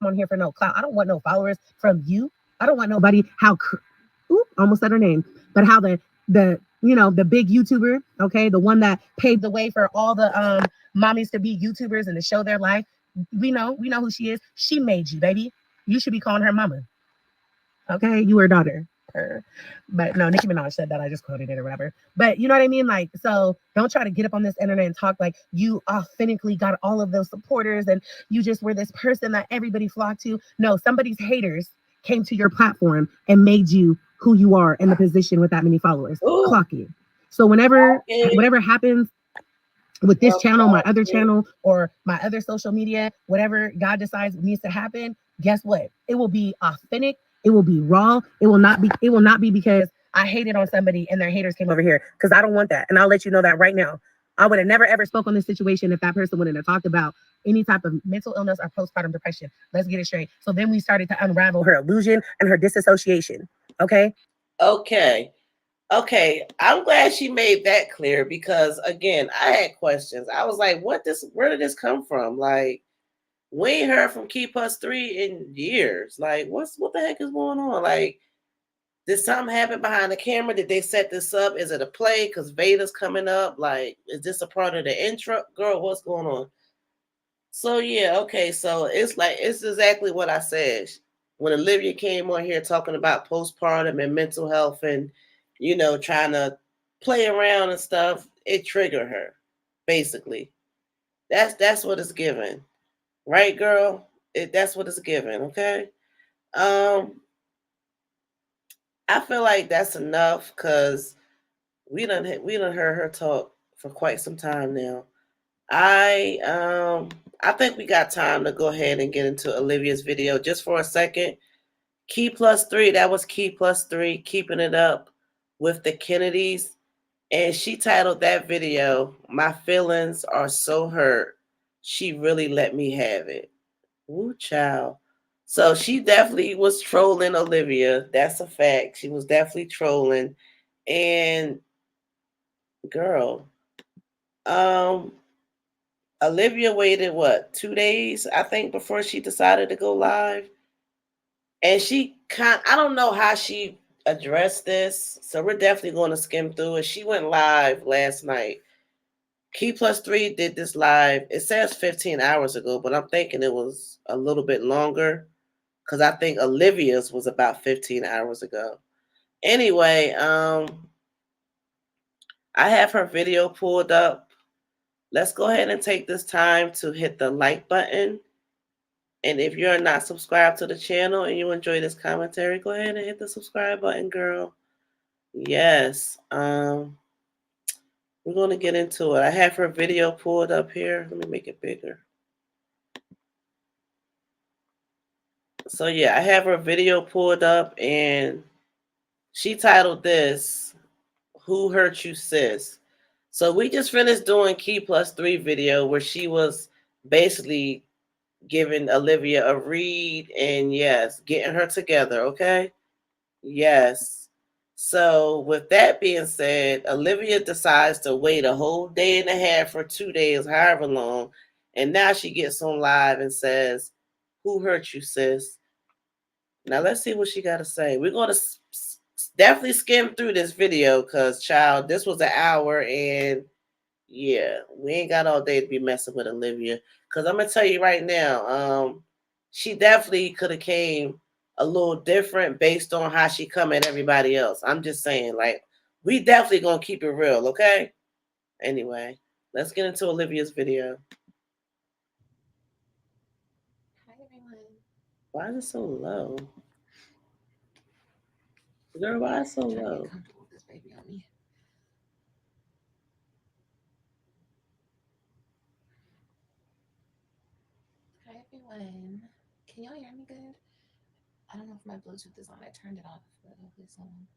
On here for no clout. I don't want no followers from you. I don't want nobody almost said her name, but how the the big YouTuber, okay, the one that paved the way for all the mommies to be YouTubers and to show their life. We know who she is. She made you, baby. You should be calling her mama. Okay, you her daughter. But no, Nicki Minaj said that. I just quoted it or whatever. But you know what I mean? Like, so don't try to get up on this internet and talk like you authentically got all of those supporters and you just were this person that everybody flocked to. No, somebody's haters came to your platform and made you who you are in the position with that many followers. Clock it. So whatever happens with this channel, my other channel, or my other social media, whatever God decides needs to happen, guess what? It will be authentic. It will be raw. It will not be because I hated on somebody and their haters came over here, because I don't want that. And I'll let you know that right now. I would have never ever spoke on this situation if that person wouldn't have talked about any type of mental illness or postpartum depression. Let's get it straight. So then we started to unravel her illusion and her disassociation. Okay. Okay, I'm glad she made that clear, because again, I had questions. I was like, where did this come from? Like, we ain't heard from Key Plus 3 in years. Like, what the heck is going on? Like, did something happen behind the camera? Did they set this up? Is it a play? Because Vader's coming up. Like, is this a part of the intro? Girl, what's going on? So yeah, okay. So it's exactly what I said. When Olivia came on here talking about postpartum and mental health and, trying to play around and stuff, it triggered her. Basically. That's what it's given. Right, girl? That's what it's given, okay? I feel like that's enough, because we done heard her talk for quite some time now. I think we got time to go ahead and get into Olivia's video just for a second. Key Plus 3, that was Key Plus 3, keeping it up with the Kennedys. And she titled that video, "My Feelings Are So Hurt. She Really Let Me Have It." Woo, child. So she definitely was trolling Olivia. That's a fact. She was definitely trolling. And girl, Olivia waited 2 days, I think, before she decided to go live. And I don't know how she addressed this, so we're definitely going to skim through it. She went live last night. Key Plus 3 did this live. It says 15 hours ago, but I'm thinking it was a little bit longer, because I think Olivia's was about 15 hours ago. Anyway, I have her video pulled up. Let's go ahead and take this time to hit the like button. And if you're not subscribed to the channel and you enjoy this commentary, go ahead and hit the subscribe button, girl. Yes. We're going to get into it. I have her video pulled up here. Let me make it bigger. So yeah, I have her video pulled up, and she titled this, "Who Hurt You, Sis?" So we just finished doing Key Plus 3 video where she was basically giving Olivia a read and, yes, getting her together, okay? Yes. So with that being said, Olivia decides to wait a whole day and a half or 2 days, however long, and now she gets on live and says, "Who hurt you, sis?" Now let's see what she got to say. We're going to definitely skim through this video, because, child, this was an hour, and Yeah, we ain't got all day to be messing with Olivia. Cause I'm gonna tell you right now, she definitely could have came a little different based on how she come at everybody else. I'm just saying, like, we definitely gonna keep it real, okay? Anyway, let's get into Olivia's video. Hi everyone. Why is it so low? Girl, why is it so I'm trying to low? get comfortable with this baby on me. Hi everyone. Can y'all hear me good? I don't know if my Bluetooth is on. I turned it off, but hopefully it's on.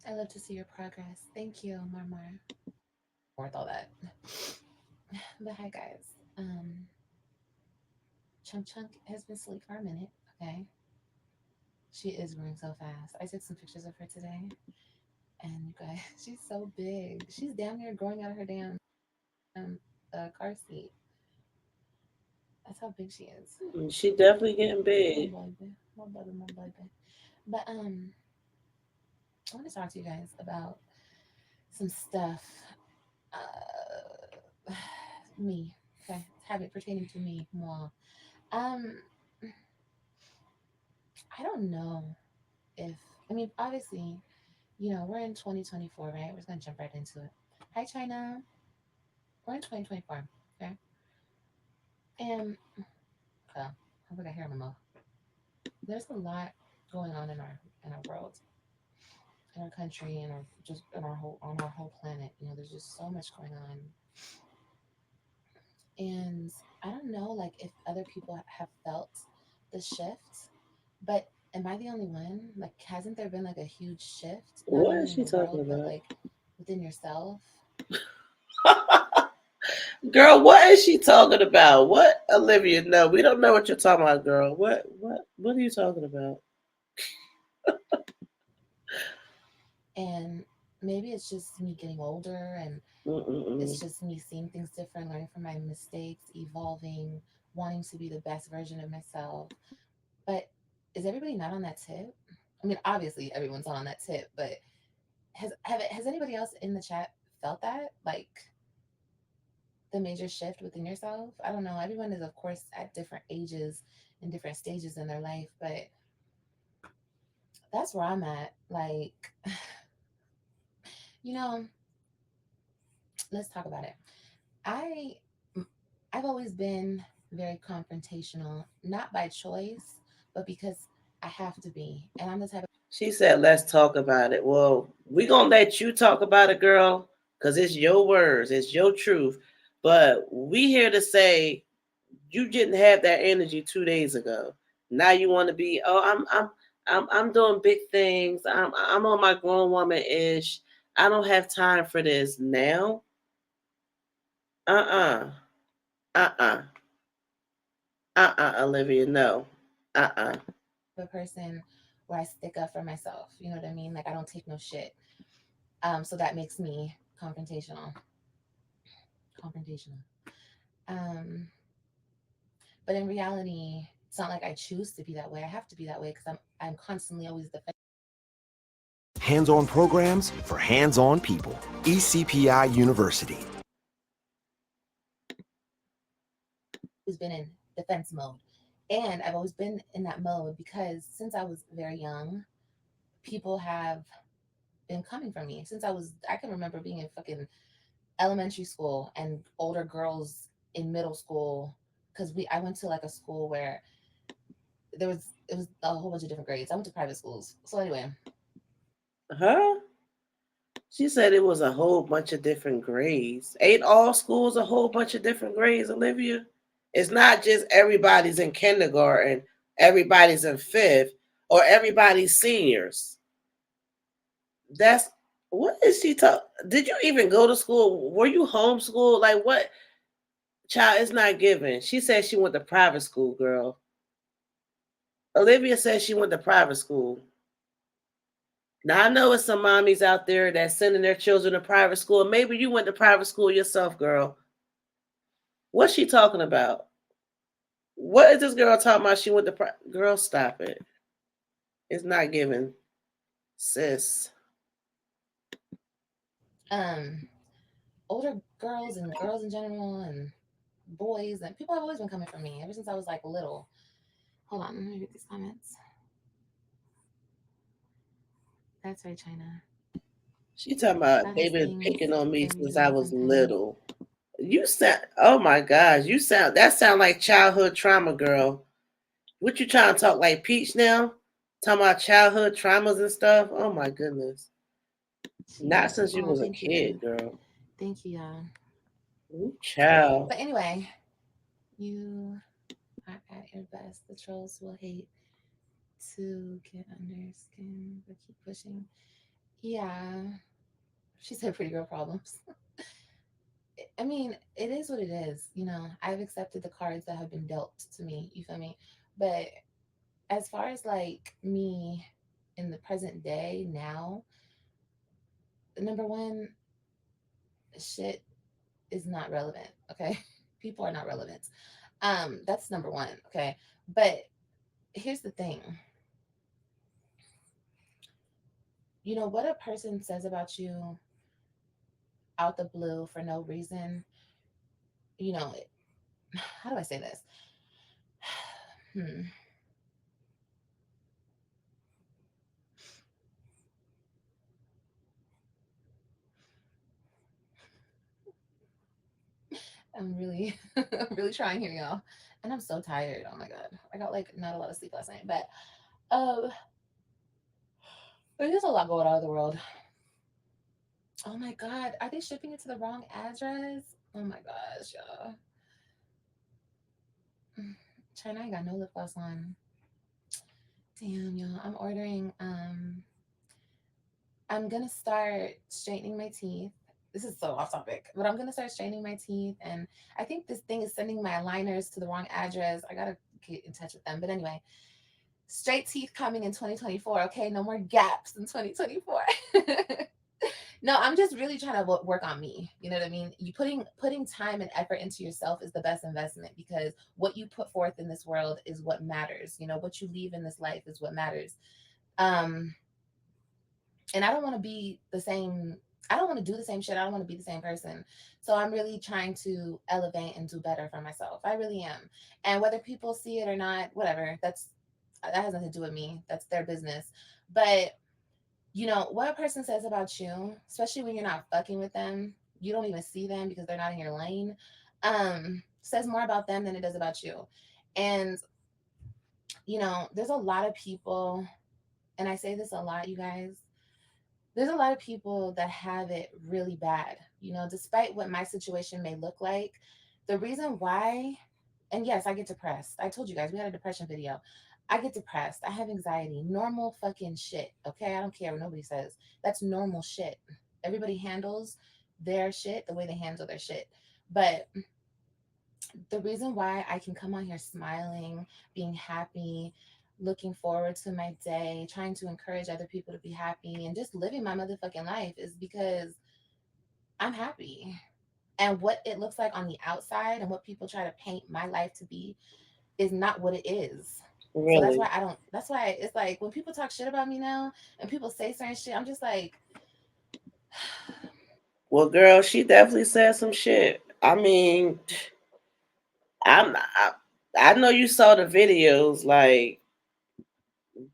I love to see your progress. Thank you, Marmar. Worth all that. But hi guys. Chunk Chunk has been asleep for a minute, okay? She is growing so fast. I took some pictures of her today. And you guys, she's so big. She's down there growing out of her damn car seat. That's how big she is. She definitely getting big. My baby. But I want to talk to you guys about some stuff. Me, okay, habit pertaining to me, moi. I don't know if obviously, we're in 2024, right? We're just gonna jump right into it. Hi, China. We're in 2024, okay? And okay, I think I hear my mouth. There's a lot going on in our world, in our country, and just in our whole planet. There's just so much going on, and I don't know, like, if other people have felt the shift, but am I the only one? Like, hasn't there been like a huge shift, not What only is in she the talking world, but about? like within yourself? Girl, what is she talking about? What, Olivia? No, we don't know what you're talking about, girl. What are you talking about? And maybe it's just me getting older, and it's just me seeing things different, learning from my mistakes, evolving, wanting to be the best version of myself. But is everybody not on that tip? Obviously everyone's on that tip, but has anybody else in the chat felt that, like, the major shift within yourself? I don't know. Everyone is, of course, at different ages and different stages in their life, but that's where I'm at. Like, let's talk about it. I've always been very confrontational, not by choice, but because I have to be. And I'm the type of She said, let's talk about it. Well, we're going to let you talk about it, girl, because it's your words, it's your truth. But we here to say you didn't have that energy 2 days ago. Now you want to be, oh, I'm doing big things. I'm on my grown woman ish. I don't have time for this now. Uh-uh. Uh-uh. Olivia, no. Uh-uh. a person where I stick up for myself. You know what I mean? Like, I don't take no shit. So that makes me confrontational. But in reality, it's not like I choose to be that way. I have to be that way because I'm constantly always defending. Hands-on programs for hands-on people. ECPI University. Who's been in defense mode. And I've always been in that mode because since I was very young, people have been coming for me. I can remember being in fucking elementary school and older girls in middle school, because I went to like a school where it was a whole bunch of different grades. I went to private schools. So anyway. Huh? She said it was a whole bunch of different grades. Ain't all schools a whole bunch of different grades, Olivia? It's not just everybody's in kindergarten, everybody's in fifth, or everybody's seniors. That's what is she talking? Did you even go to school? Were you homeschooled? Like what? Child, it's not given. She said she went to private school, girl. Olivia says she went to private school. Now I know it's some mommies out there that's sending their children to private school. Maybe you went to private school yourself, girl. What's she talking about? What is this girl talking about? She went to girl. Stop it. It's not given, sis. Um, Older girls and girls in general and boys and people have always been coming for me ever since I was like little. Hold on, let me read these comments. That's right, China. She talking about God they has been things picking on me for me since in I was different times. little. You sound, oh my gosh, that sound like childhood trauma, girl. What you trying to talk like Peach now? Talking about childhood traumas and stuff? Oh my goodness. Not Jeez. since you Oh, was a thank you. kid, girl. Thank you, y'all. Ooh, child. But anyway, you are at your best. The trolls will hate to get under skin, but keep pushing. Yeah, she said pretty girl problems. I mean, it is what it is. I've accepted the cards that have been dealt to me. You feel me? But as far as like me in the present day now, number one, shit is not relevant. Okay, people are not relevant. That's number one. Okay, but here's the thing. What a person says about you out the blue for no reason. You know, how do I say this? Hmm. I'm really, I'm really trying here, y'all. And I'm so tired. Oh my god, I got like not a lot of sleep last night, but um, there's just a lot going on in the world. Oh my god, are they shipping it to the wrong address? Oh my gosh, y'all. China ain't got no lip gloss on. Damn, y'all. I'm gonna start straightening my teeth. This is so off topic, but I'm gonna start straightening my teeth, and I think this thing is sending my aligners to the wrong address. I gotta get in touch with them. But anyway, straight teeth coming in 2024. Okay, no more gaps in 2024. No, I'm just really trying to work on me. You know what I mean? You putting time and effort into yourself is the best investment, because what you put forth in this world is what matters. What you leave in this life is what matters. Um, and I don't want to be the same. I don't want to do the same shit. I don't want to be the same person. So I'm really trying to elevate and do better for myself. I really am. And whether people see it or not, whatever, that has nothing to do with me. That's their business. But what a person says about you, especially when you're not fucking with them, you don't even see them because they're not in your lane, says more about them than it does about you. And there's a lot of people, and I say this a lot, you guys, there's a lot of people that have it really bad. Despite what my situation may look like, the reason why, and yes, I get depressed. I told you guys, we had a depression video. I get depressed. I have anxiety. Normal fucking shit. Okay. I don't care what nobody says. That's normal shit. Everybody handles their shit the way they handle their shit. But the reason why I can come on here smiling, being happy, looking forward to my day, trying to encourage other people to be happy, and just living my motherfucking life is because I'm happy. And what it looks like on the outside and what people try to paint my life to be is not what it is. So that's Really? why I don't, that's why it's like when people talk shit about me now and people say certain shit, I'm just like, Well, girl, she definitely said some shit. I mean, I, I know you saw the videos. Like,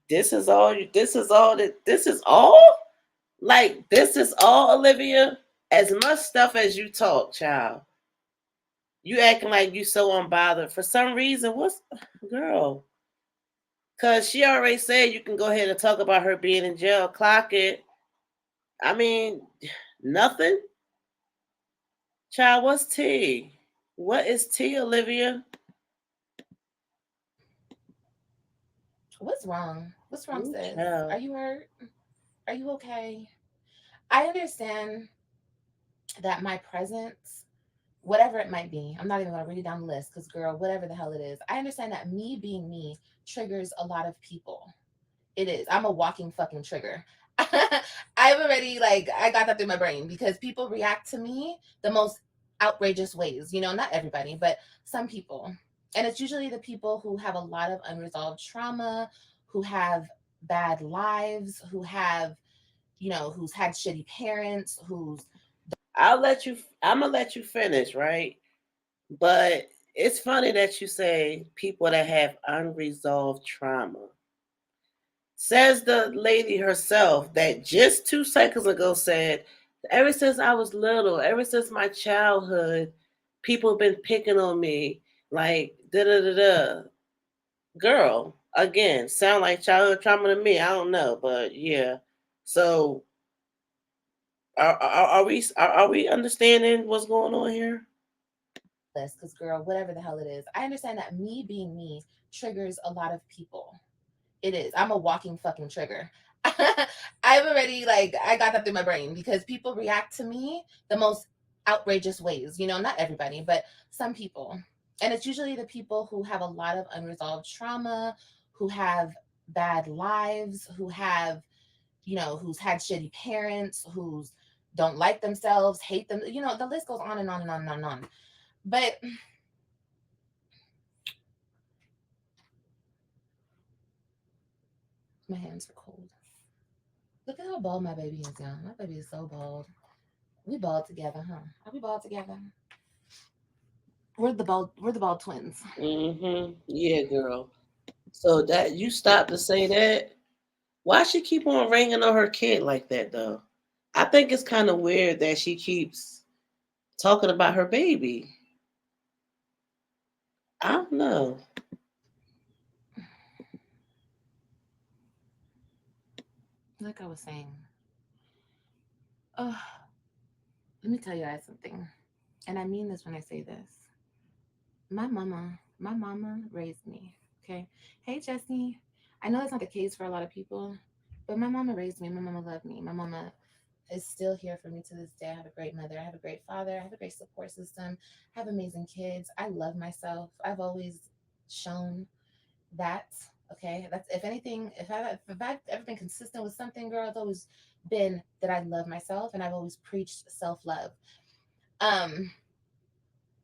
this is all. This is all. This is all. Like, this is all, Olivia. As much stuff as you talk, child. You acting like you so unbothered for some reason. What's, girl? Cause she already said you can go ahead and talk about her being in jail. Clock it. I mean, nothing. Child, what's tea? What is tea, Olivia? what's wrong? What's wrong, Ooh, sis? Are child. you hurt? Are you okay? I understand that my presence, whatever it might be, I'm not even going to read it down the list because, girl, whatever the hell it is, I understand that me being me triggers a lot of people. It is. I'm a walking fucking trigger. I've already, like, I got that through my brain because people react to me the most outrageous ways. Not everybody, but some people. And it's usually the people who have a lot of unresolved trauma, who have bad lives, who's had shitty parents, who's I'm gonna let you finish, right? But it's funny that you say people that have unresolved trauma. Says the lady herself that just 2 seconds ago said, ever since I was little, ever since my childhood, people have been picking on me, like da da da da. Girl, again, sound like childhood trauma to me. I don't know, but yeah. So are we understanding what's going on here? Because girl, whatever the hell it is, I understand that me being me triggers a lot of people. It is. I'm a walking fucking trigger. I've already like I got that through my brain because people react to me the most outrageous ways. You know, not everybody, but some people. And it's usually the people who have a lot of unresolved trauma, who have bad lives, who have, you know, who's had shitty parents, who's don't like themselves, hate them. You know, the list goes on and on and on and on and on. But my hands are cold. Look at how bald my baby is now. My baby is so bald. We bald together, huh? Are we bald together? We're the bald twins. Yeah, girl. So that you stop to say that. Why she keep on ringing on her kid like that though? I think it's kind of weird that she keeps talking about her baby. I don't know. Like I was saying, oh, let me tell you guys something, and I mean this when I say this. My mama raised me. Okay, hey Jesse, I know that's not the case for a lot of people, but my mama raised me. My mama loved me. My mama is still here for me to this day. I have a great mother. I have a great father. I have a great support system. I have amazing kids. I love myself. I've always shown that. Okay, that's if anything, if I've ever been consistent with something, girl, it's always been that I love myself and I've always preached self-love. Um,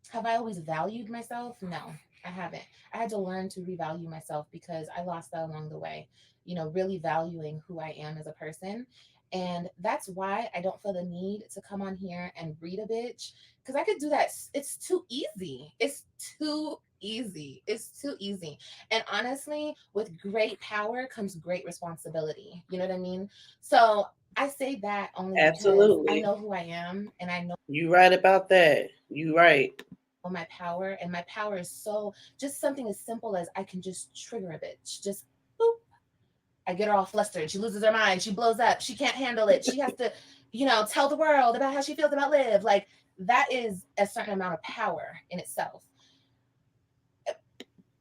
have I always valued myself? No, I haven't. I had to learn to revalue myself because I lost that along the way, you know, really valuing who I am as a person. And that's why I don't feel the need to come on here and read a bitch because I could do that. It's too easy. It's too easy. It's too easy. And honestly, with great power comes great responsibility. You know what I mean? So I say that only because I Absolutely. know who I am and I know You right about that. You right. my power, and my power is so just something as simple as I can just trigger a bitch, just boop. I get her all flustered, she loses her mind, she blows up, she can't handle it, she has to, you know, tell the world about how she feels about Liv. Like that is a certain amount of power in itself.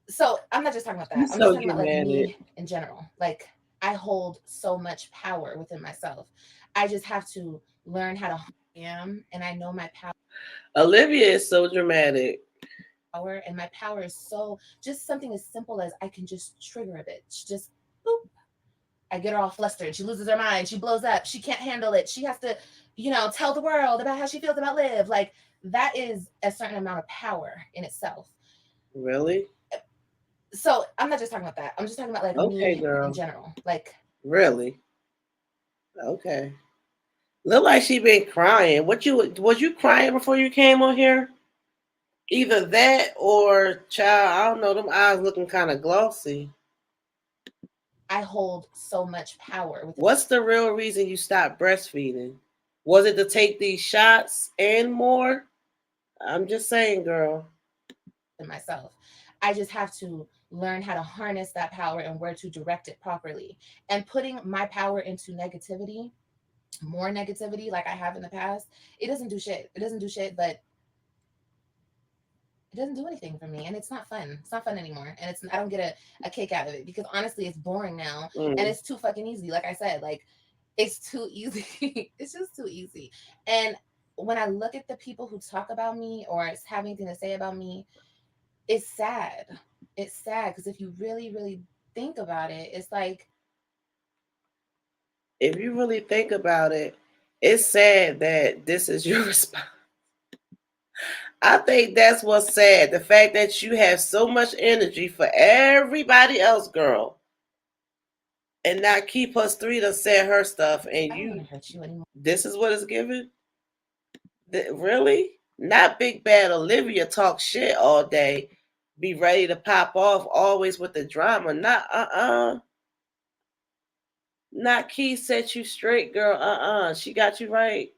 So I'm not just talking about You that, I'm just so talking about like dramatic. me in general. Like I hold so much power within myself. I just have to learn how to am, and I know my power. Olivia is so dramatic. And my power is so just something as simple as I can just trigger a bitch, just boop. I get her all flustered, she loses her mind, she blows up, she can't handle it, she has to, you know, tell the world about how she feels about Liv. Like that is a certain amount of power in itself. Really? So I'm not just talking about that, I'm just talking about like Okay, me in girl. general. Like Really? Okay. Look like she been crying. What you was you crying before you came on here? Either that or child, I don't know, them eyes looking kind of glossy. I hold so much power with. What's the real reason you stopped breastfeeding? Was it to take these shots and more? I'm just saying, girl. Myself, I just have to learn how to harness that power and where to direct it properly. And putting my power into negativity, more negativity like I have in the past, it doesn't do shit. It doesn't do shit, but it doesn't do anything for me, and it's not fun. It's not fun anymore, and it's I don't get a kick out of it because honestly it's boring now, and it's too fucking easy. Like I said, like it's too easy. It's just too easy. And when I look at the people who talk about me or have anything to say about me, it's sad. It's sad because if you really really think about it, it's like If you really think about it, it's sad that this is your response. I think that's what's sad. The fact that you have so much energy for everybody else, girl, and not keep us three to say her stuff, and I don't want you, to hurt you anymore. this is what it's given. Really? Not big bad Olivia talk shit all day. Be ready to pop off always with the drama. Not Not Key set you straight, girl. She got you right.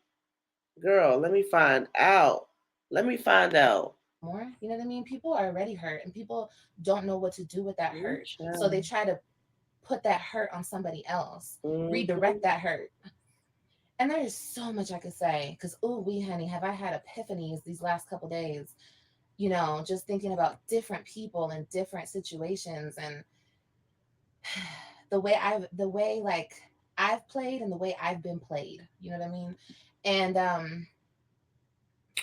Girl, let me find out. Let me find out. more. You know what I mean? People are already hurt and people don't know what to do with that Ooh, hurt. So child. they try to put that hurt on somebody else, Mhm. redirect that hurt. And there is so much I could say because, ooh, we, honey, have I had epiphanies these last couple days, just thinking about different people and different situations and the way like I've played and the way I've been played. You know what I mean? And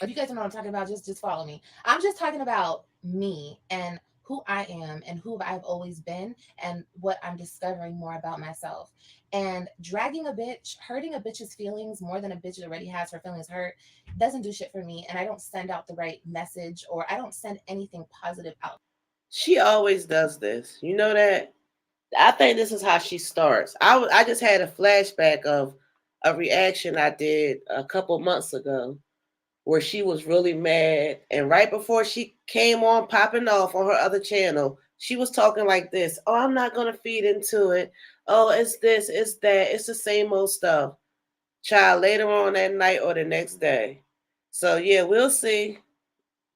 if you guys don't know what I'm talking about, just follow me. I'm just talking about me and who I am and who I've always been and what I'm discovering more about myself. And dragging a bitch, hurting a bitch's feelings more than a bitch already has her feelings hurt doesn't do shit for me. And I don't send out the right message or I don't send anything positive out. She always does this. You know that? I think this is how she starts. I just had a flashback of a reaction I did a couple months ago where she was really mad. And right before she came on popping off on her other channel, she was talking like this. Oh, I'm not going to feed into it. Oh, it's this, it's that. It's the same old stuff. Child, later on that night or the next day. So, yeah, we'll see.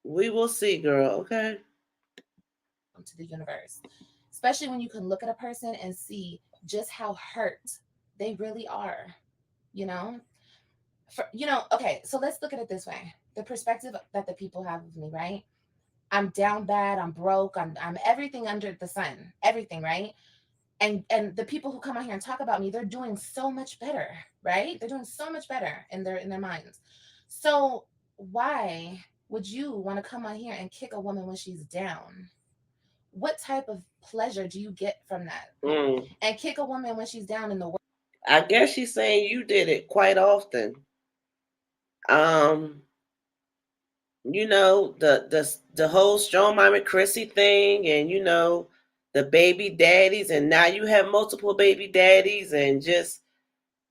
We will see, girl. Okay. To the universe, especially when you can look at a person and see just how hurt they really are, you know? Okay, so let's look at it this way. The perspective that the people have of me, right? I'm down bad, I'm broke, I'm everything under the sun, everything, right? And the people who come out here and talk about me, they're doing so much better, right? They're doing so much better in their minds. So why would you want to come out here and kick a woman when she's down? What type of pleasure do you get from that? Mm. And kick a woman when she's down in the world. I guess she's saying you did it quite often. Um, the whole strong mama Chrissy thing, and the baby daddies, and now you have multiple baby daddies, and just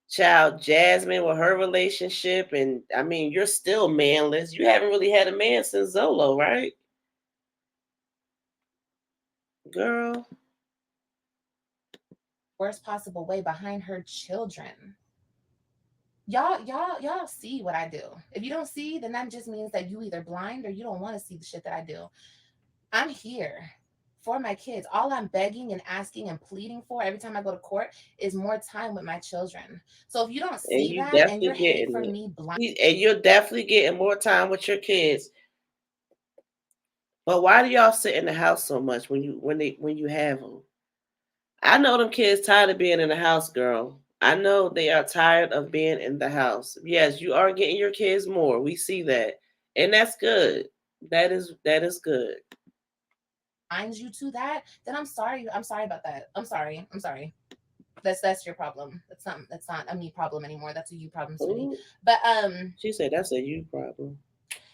child Jasmine with her relationship, and I mean you're still manless. You haven't really had a man since Zolo, right, girl? Worst possible way behind her children. Y'all see what I do. If you don't see, then that just means that you either blind or you don't want to see the shit that I do. I'm here for my kids. All I'm begging and asking and pleading for every time I go to court is more time with my children. So if you don't And see you that and definitely you're hate getting for it. me blind. And you're definitely getting more time with your kids. But why do y'all sit in the house so much when you have them? I know them kids tired of being in the house, girl. I know they are tired of being in the house. Yes, you are getting your kids more. We see that. And that's good. That is good. Binds you to that, then I'm sorry. I'm sorry about that. I'm sorry. I'm sorry. That's your problem. That's not a me problem anymore. That's a you problem, sweetie. Ooh, But she said that's a you problem.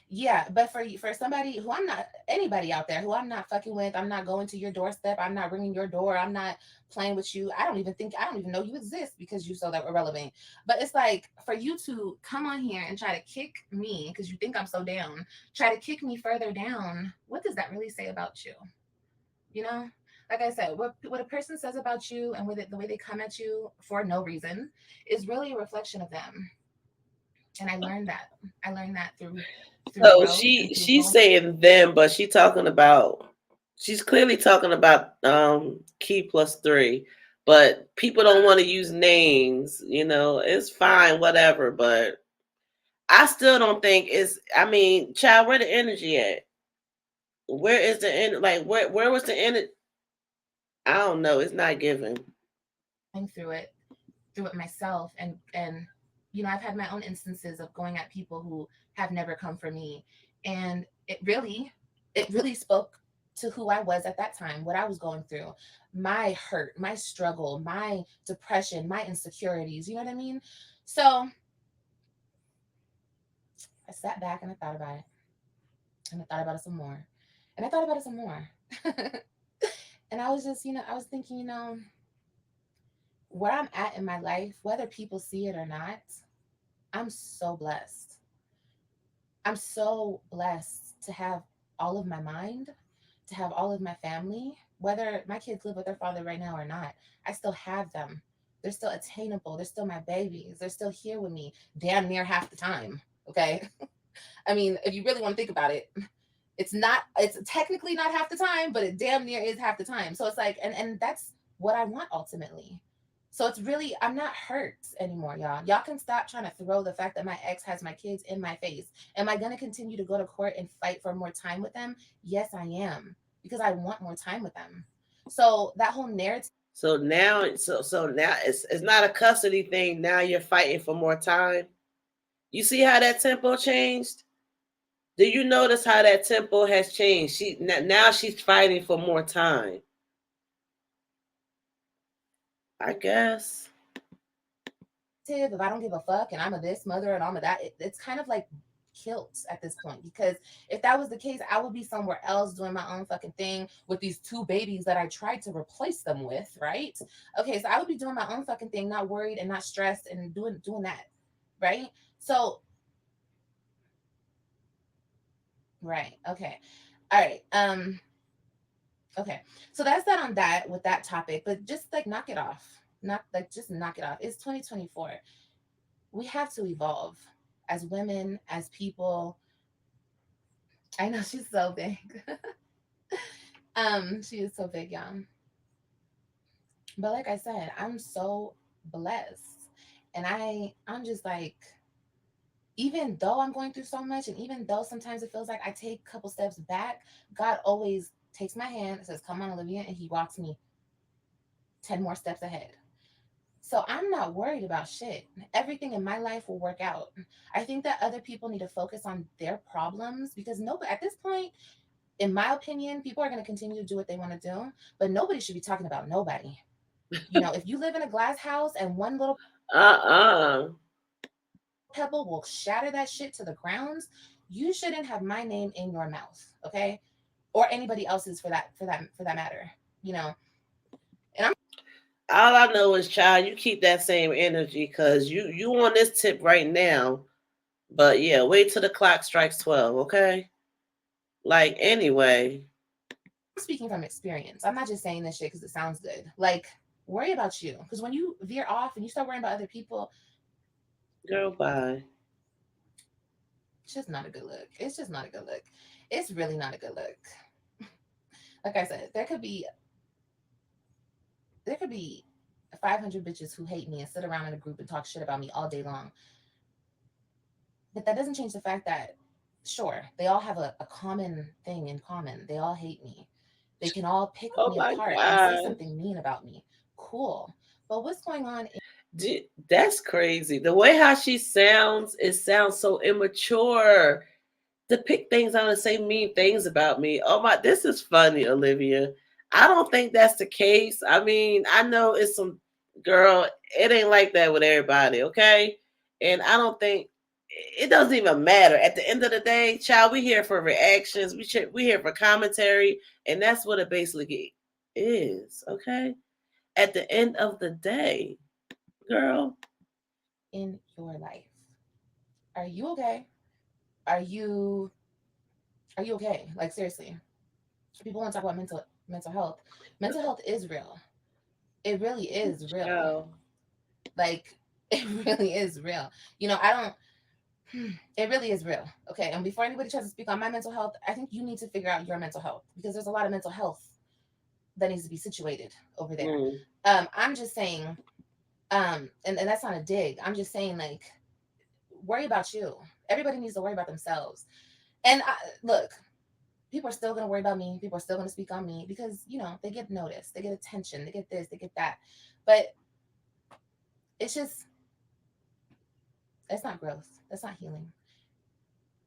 yeah, but for somebody who I'm not, anybody out there who I'm not fucking with, I'm not going to your doorstep, I'm not ringing your door, I'm not playing with you. I don't even know you exist because you so that irrelevant. But it's like for you to come on here and try to kick me because you think I'm so down, try to kick me further down. What does that really say about you? You know? Like I said, what a person says about you and with it, the way they come at you for no reason is really a reflection of them. And I learned that. I learned that through So growth and through she's going. saying them, but she's clearly talking about key plus three. But people don't want to use names, it's fine, whatever, but I still don't think it's. I mean, child, where the energy at? Where is the end? Like, where was the end? I don't know. It's not given. Through it myself and I've had my own instances of going at people who have never come for me, and it really spoke to who I was at that time, what I was going through, my hurt, my struggle, my depression, my insecurities, you know what I mean? So I sat back and I thought about it, and I thought about it some more, and I thought about it some more. And I was just, I was thinking, where I'm at in my life, whether people see it or not, I'm so blessed. I'm so blessed to have all of my mind, to have all of my family, whether my kids live with their father right now or not. I still have them. They're still attainable. They're still my babies. They're still here with me damn near half the time. Okay. I mean, if you really want to think about it, it's technically not half the time, but it damn near is half the time. So it's like, and that's what I want ultimately. So it's really, I'm not hurt anymore, y'all. Y'all can stop trying to throw the fact that my ex has my kids in my face. Am I going to continue to go to court and fight for more time with them? Yes, I am, because I want more time with them. So that whole narrative. So now, so now it's not a custody thing. Now you're fighting for more time. You see how that tempo changed? Do you notice how that tempo has changed? Now she's fighting for more time. I guess. If I don't give a fuck and I'm a this mother and I'm a that, it's kind of like kilt at this point, because if that was the case, I would be somewhere else doing my own fucking thing with these two babies that I tried to replace them with, right? Okay, so I would be doing my own fucking thing, not worried and not stressed and doing that, right? So right, okay, all right, okay, so that's that on that with that topic, but just like knock it off, not like just knock it off. It's 2024. We have to evolve as women, as people. I know she's so big. She is so big, y'all. But like I said, I'm so blessed. And I'm just like, even though I'm going through so much, and even though sometimes it feels like I take a couple steps back, God always takes my hand and says, "Come on, Olivia," and he walks me 10 more steps ahead. So I'm not worried about shit. Everything in my life will work out. I think that other people need to focus on their problems, because nobody at this point, in my opinion, people are going to continue to do what they want to do, but nobody should be talking about nobody. You know, if you live in a glass house and one little Uh-uh. pebble will shatter that shit to the grounds, you shouldn't have my name in your mouth, okay? Or anybody else's for that matter, you know. And I'm All I know is, child, you keep that same energy, because you on this tip right now. But yeah, wait till the clock strikes 12, okay? Like, anyway. speaking from experience. I'm not just saying this shit because it sounds good. Like, worry about you, because when you veer off and you start worrying about other people, Girl, bye. it's just not a good look. It's just not a good look. It's really not a good look. Like I said, there could be 500 bitches who hate me and sit around in a group and talk shit about me all day long. But that doesn't change the fact that, sure, they all have a common thing in common. They all hate me. They can all pick Oh me my apart and say God. something mean about me. Cool. But what's going on? That's crazy. The way how she sounds, it sounds so immature to pick things out and say mean things about me. Oh my, this is funny, Olivia. I don't think that's the case. I mean, I know it's some girl, it ain't like that with everybody, okay? And I don't think it doesn't even matter. At the end of the day, child, we here for reactions. We here for commentary, and that's what it basically is, okay? At the end of the day, girl. In your life? Are you okay? Are you are you okay? Like, seriously. People want to talk about mental health. Mental health is real. It really is real. Child. Like, it really is real. You know, I don't it really is real. Okay. And before anybody tries to speak on my mental health, I think you need to figure out your mental health, because there's a lot of mental health that needs to be situated over there. Mm. I'm just saying, and that's not a dig. I'm just saying, like, worry about you. Everybody needs to worry about themselves. And look, people are still going to worry about me. People are still going to speak on me, because, you know, they get noticed, they get attention, they get this, they get that. But it's just, that's not growth. That's not healing.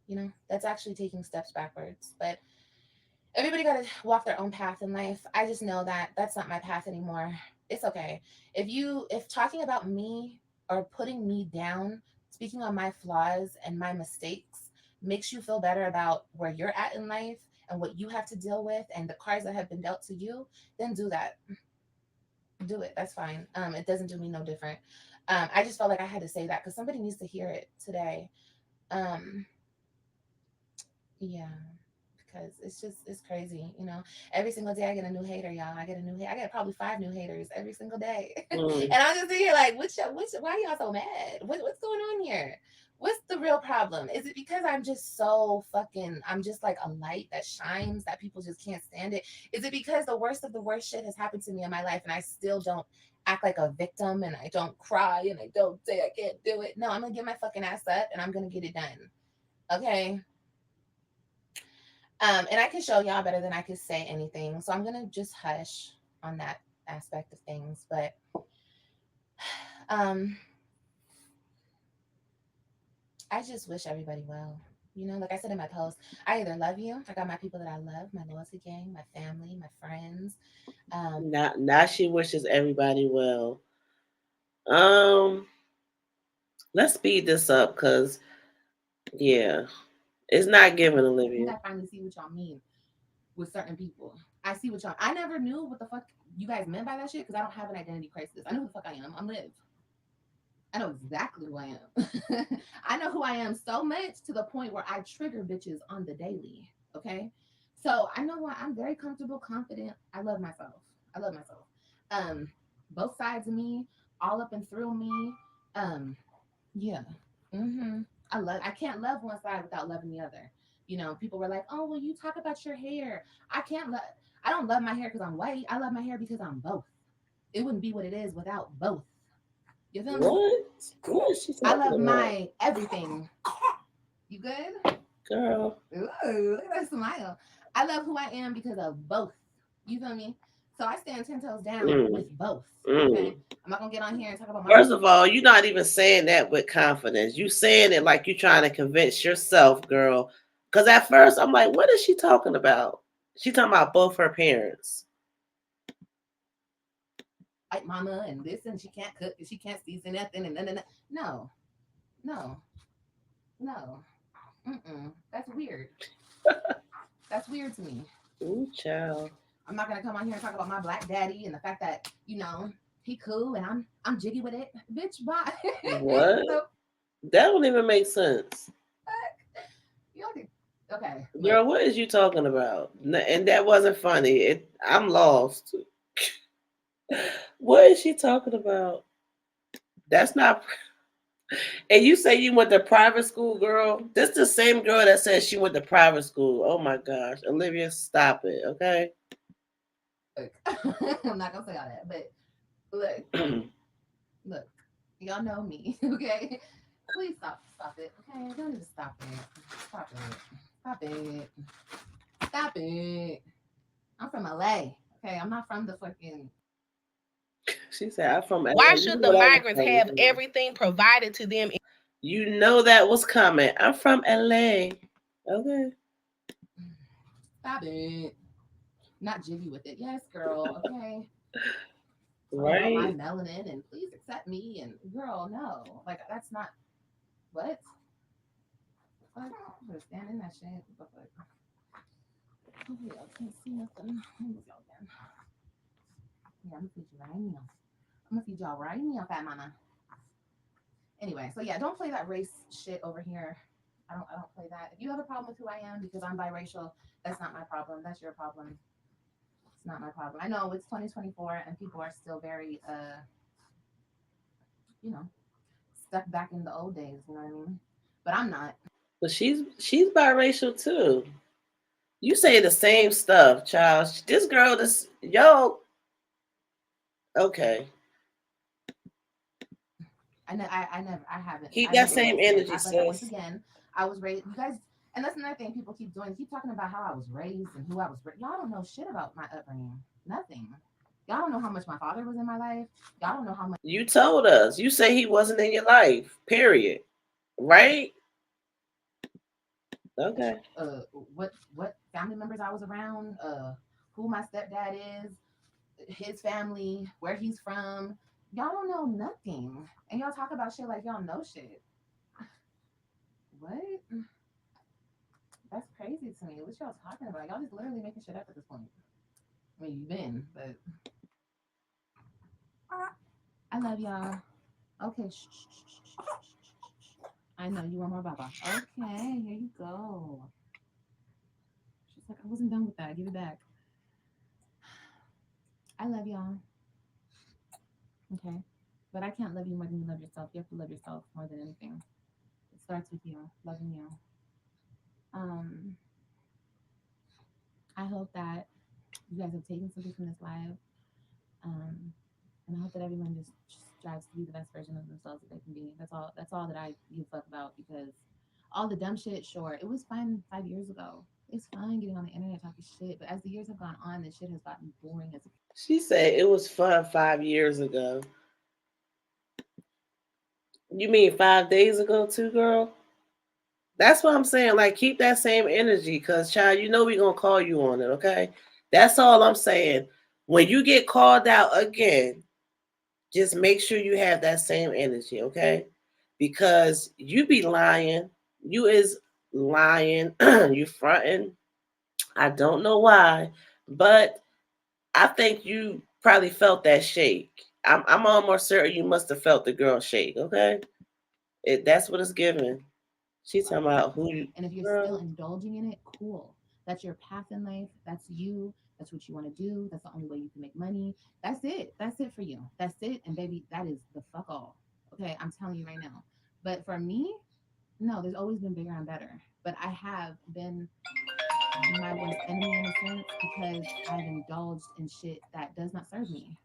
You know, that's actually taking steps backwards. But everybody got to walk their own path in life. I just know that that's not my path anymore. It's okay. If talking about me or putting me down, speaking on my flaws and my mistakes makes you feel better about where you're at in life and what you have to deal with and the cards that have been dealt to you, then do that. Do it. That's fine. It doesn't do me no different. I just felt like I had to say that because somebody needs to hear it today. Um, Yeah. Because it's crazy, you know. Every single day I get a new hater, y'all. I get probably 5 new haters every single day. And I'm just here like, why are y'all so mad? What's going on here? What's the real problem? Is it because I'm just so fucking, I'm just like a light that shines that people just can't stand it? Is it because the worst of the worst shit has happened to me in my life and I still don't act like a victim and I don't cry and I don't say I can't do it? No, I'm gonna get my fucking ass up and I'm gonna get it done. Okay. And I can show y'all better than I could say anything. So I'm gonna just hush on that aspect of things. But I just wish everybody well. You know, like I said in my post, I either love you, I got my people that I love, my loyalty gang, my family, my friends. Now she wishes everybody well. Um, let's speed this up because yeah, it's not giving, I Olivia. think I finally see what y'all mean with certain people. I see what y'all. I never knew what the fuck you guys meant by that shit because I don't have an identity crisis. I know who the fuck I am. I'm Liv. I know exactly who I am. I know who I am so much to the point where I trigger bitches on the daily. Okay. So I know why I'm very comfortable, confident. I love myself. I love myself. Both sides of me, all up and through me. Yeah. I can't love one side without loving the other. You know, people were like, oh, well, you talk about your hair. I don't love my hair because I'm white. I love my hair because I'm both. It wouldn't be what it is without both. You feel me? What is she talking I love about? my everything. You good? Girl. Ooh, look at that smile. I love who I am because of both. You feel me? So I stand 10 toes down with both. Okay. I'm not gonna get on here and talk about my First of all, you're not even saying that with confidence. You saying it like you're trying to convince yourself, girl. Because at first I'm like, what is she talking about? She talking about both her parents. Like mama and this and she can't cook and she can't season nothing and no. That's weird. That's weird to me. Ooh, child. I'm not gonna come on here and talk about my black daddy and the fact that, you know, he cool and I'm jiggy with it. Bitch, bye. What? So, that don't even make sense. Okay. Girl, what is you talking about? And that wasn't funny. I'm lost. What is she talking about? That's not. And you say you went to private school, girl? This the same girl that says she went to private school. Oh my gosh. Olivia, stop it, okay? Look, I'm not gonna say all that, but look, y'all know me, okay? Please stop it, okay? Don't even stop it. I'm from LA, okay? I'm not from the fucking. She said, I'm from LA. Why should the migrants have everything provided to them? You know that was coming. I'm from LA. Okay. Stop it. Not jiggy with it. Yes, girl, okay? Right. My melanin and please accept me and girl, no. Like that's not what? I'm gonna stand in that shit. Hopefully y'all can't see nothing. Y'all can. Yeah, I'm gonna feed you right now. I'm gonna feed y'all right now, fat mama. Anyway, so yeah, don't play that race shit over here. I don't play that. If you have a problem with who I am because I'm biracial, that's not my problem. That's your problem. It's not my problem. I know it's 2024 and people are still very you know, stuck back in the old days, you know what I mean? But I'm not. But she's biracial too. You say the same stuff, child. This girl, okay. I haven't. Keep I that never same was. energy, Like, sis. once again, I was raised. You guys, and that's another thing people keep doing. Keep talking about how I was raised and who I was raised. Y'all don't know shit about my upbringing. Nothing. Y'all don't know how much my father was in my life. Y'all don't know how much. You told us. You say he wasn't in your life. Period. Right? Okay. What family members I was around? Who my stepdad is, his family, where he's from. Y'all don't know nothing, and y'all talk about shit like y'all know shit. What? That's crazy to me. What y'all talking about? Y'all just literally making shit up at this point. I mean, you've been, but I love y'all. Okay. I know you want more Baba. Okay, here you go. wasn't done with that. Give it back. I love y'all. Okay. But I can't love you more than you love yourself. You have to love yourself more than anything. It starts with you, loving you. I hope that you guys have taken something from this live. And I hope that everyone just strives to be the best version of themselves that they can be. That's all that I give a fuck about, because all the dumb shit, sure, it was fun 5 years ago. It's fun getting on the internet talking shit, but as the years have gone on, this shit has gotten boring as. She said it was fun 5 years ago. You mean 5 days ago too, girl? That's what I'm saying. Like, keep that same energy, because, child, you know we're going to call you on it, okay? That's all I'm saying. When you get called out again, just make sure you have that same energy, okay? Because you be lying. You is lying. You fronting. I don't know why, but I think you probably felt that shake. I'm almost certain you must have felt the girl shake, okay? That's what it's giving. She's talking about who you. And if you're still indulging in it, cool. That's your path in life. That's you. That's what you want to do. That's the only way you can make money. That's it. That's it for you. That's it. And baby, that is the fuck all. Okay, I'm telling you right now. But for me, no, there's always been bigger and better. But I have been my worst enemy in a sense, because I've indulged in shit that does not serve me.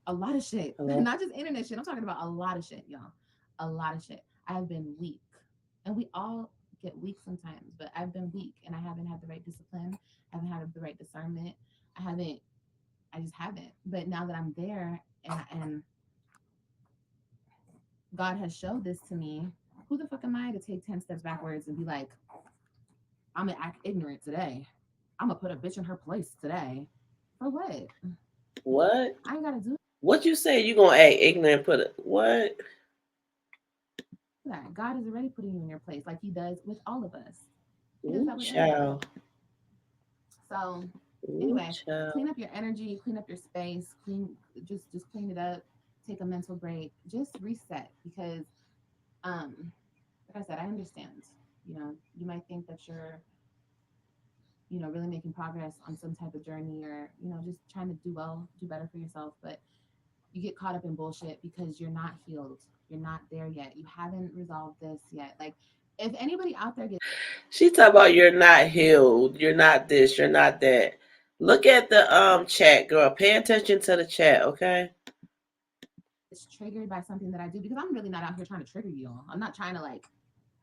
A lot of shit. Not just internet shit. I'm talking about a lot of shit, y'all. A lot of shit. I have been weak. And we all get weak sometimes, but I've been weak and I haven't had the right discipline. I haven't had the right discernment. I just haven't. But now that I'm there, and God has showed this to me, who the fuck am I to take 10 steps backwards and be like, I'm gonna act ignorant today. I'm gonna put a bitch in her place today. For what? What? I ain't gotta do what you say you gonna act ignorant, put it what? that. God is already putting you in your place, like he does with all of us. He does Ooh, that with child. everybody. So anyway, clean up your energy, clean up your space, just clean it up, take a mental break, just reset, because like I said, I understand. You might think that you're really making progress on some type of journey, or just trying to do better for yourself, but you get caught up in bullshit because you're not healed. You're not there yet. You haven't resolved this yet. Like, if anybody out there gets. She talk about you're not healed, you're not this, you're not that. Look at the chat, girl. Pay attention to the chat, okay? It's triggered by something that I do, because I'm really not out here trying to trigger you all. I'm not trying to like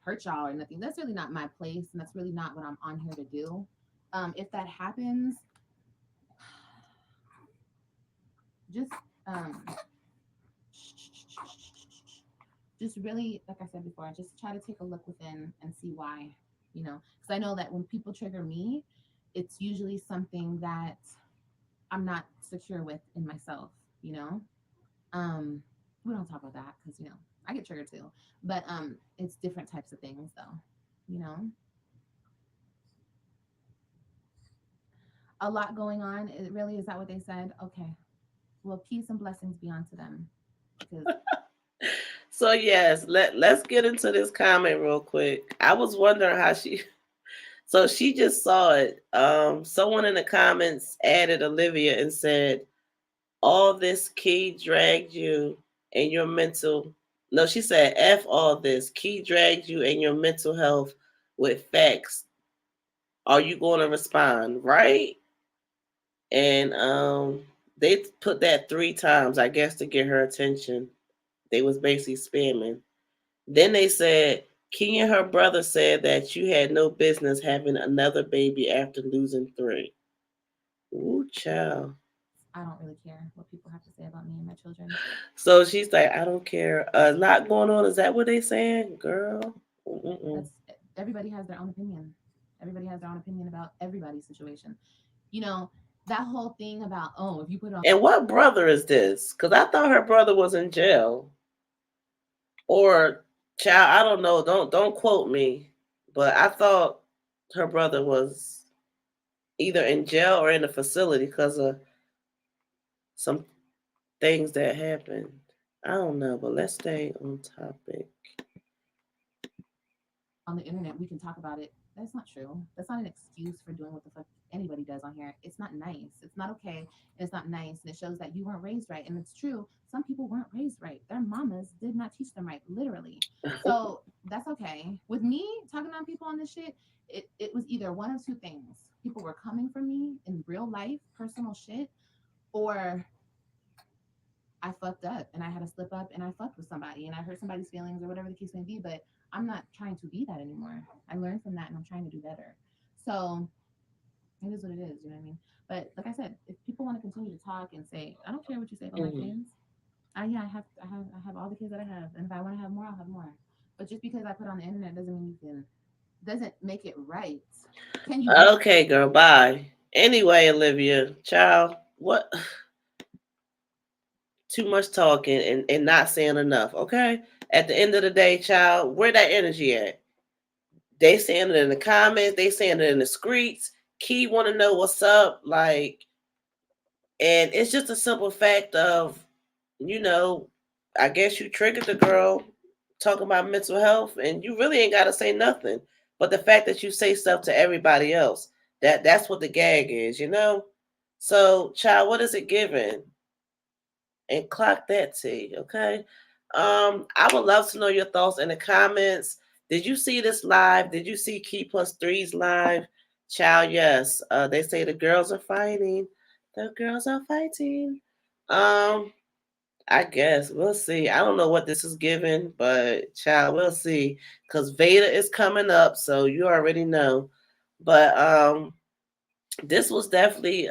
hurt y'all or nothing. That's really not my place, and that's really not what I'm on here to do. If that happens, just really, like I said before, just try to take a look within and see why. Because I know that when people trigger me, it's usually something that I'm not secure with in myself. We don't talk about that, because I get triggered too, but it's different types of things though. A lot going on. It really is that what they said? Okay, well, peace and blessings be unto them. So yes, let's get into this comment real quick. I was wondering how so she just saw it. Someone in the comments added Olivia and said, all this key dragged you and your mental. No, she said, F all this. Key dragged you and your mental health with facts. Are you going to respond? Right? And they put that 3 times, I guess, to get her attention. They was basically spamming. Then they said, Key and her brother said that you had no business having another baby after losing 3. Ooh, child. I don't really care what people have to say about me and my children. So she's like, I don't care. A lot going on. Is that what they saying? Girl. Everybody has their own opinion. Everybody has their own opinion about everybody's situation. That whole thing about, if you put it on. And what brother is this? Because I thought her brother was in jail. Or, child, I don't know. Don't quote me. But I thought her brother was either in jail or in a facility because of some things that happened. I don't know, but let's stay on topic. On the internet, we can talk about it. that's not true. That's not an excuse for doing what the fuck anybody does on here. It's not nice. It's not okay. And it's not nice. And it shows that you weren't raised right. And it's true. Some people weren't raised right. Their mamas did not teach them right, literally. So that's okay. With me talking on people on this shit, it was either one of two things. People were coming for me in real life, personal shit, or I fucked up and I had to slip up and I fucked with somebody and I hurt somebody's feelings or whatever the case may be. But I'm not trying to be that anymore. I learned from that and I'm trying to do better. So it is what it is, you know what I mean? But like I said, if people want to continue to talk and say, I don't care what you say about my kids. Yeah, I have all the kids that I have. And if I want to have more, I'll have more. But just because I put on the internet doesn't mean you can, doesn't make it right. Can you? Okay, girl, bye. Anyway, Olivia, child, what? Too much talking and not saying enough, okay? At the end of the day, child, where that energy at? They saying it in the comments, they saying it in the streets. Key want to know what's up, like, and it's just a simple fact of, you know, I guess you triggered the girl talking about mental health, and you really ain't got to say nothing. But the fact that you say stuff to everybody else, that's what the gag is, you know? So, child, what is it giving? And clock that T, okay? I would love to know your thoughts in the comments. Did you see this live? Did you see Key Plus Three's live? Child, yes. They say the girls are fighting. The girls are fighting. I guess we'll see. I don't know what this is giving, but child, we'll see. Cause Veda is coming up, so you already know. But this was definitely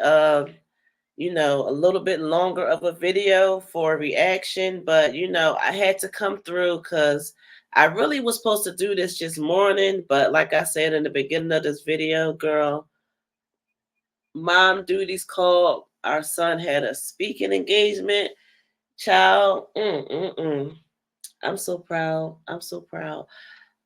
you know, a little bit longer of a video for a reaction, but you know, I had to come through because I really was supposed to do this just morning, but like I said in the beginning of this video, girl, mom duties called. Our son had a speaking engagement. Child, I'm so proud. I'm so proud.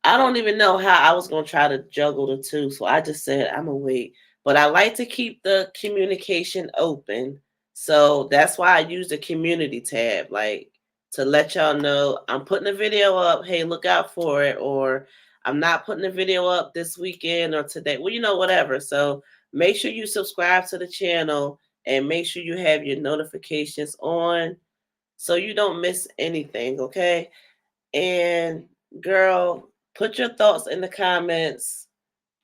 I don't even know how I was going to try to juggle the two. So I just said, I'm going to wait. But I like to keep the communication open. So that's why I use the community tab, like to let y'all know I'm putting a video up. Hey, look out for it. Or I'm not putting a video up this weekend or today. Well, you know, whatever. So make sure you subscribe to the channel and make sure you have your notifications on so you don't miss anything. Okay. And girl, put your thoughts in the comments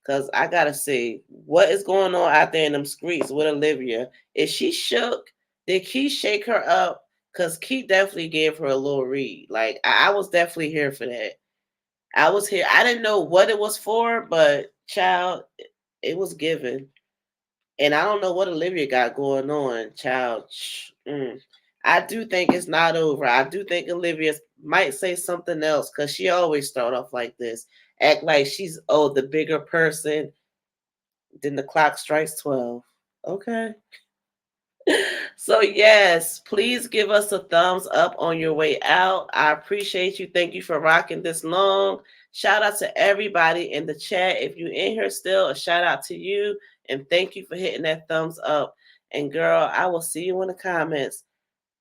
because I gotta see what is going on out there in them streets with Olivia. Is she shook? Did Keith shake her up? Because Keith definitely gave her a little read. Like I was definitely here for that. I was here. I didn't know what it was for, but child, it was given. And I don't know what Olivia got going on, child. I do think it's not over. I do think Olivia might say something else because she always start off like this. Act like she's, the bigger person. Then the clock strikes 12. Okay. So yes, please give us a thumbs up on your way out. I appreciate you. Thank you for rocking this long. Shout out to everybody in the chat. If you're in here still, a shout out to you. And thank you for hitting that thumbs up. And girl, I will see you in the comments.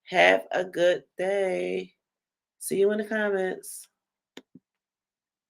Have a good day. See you in the comments.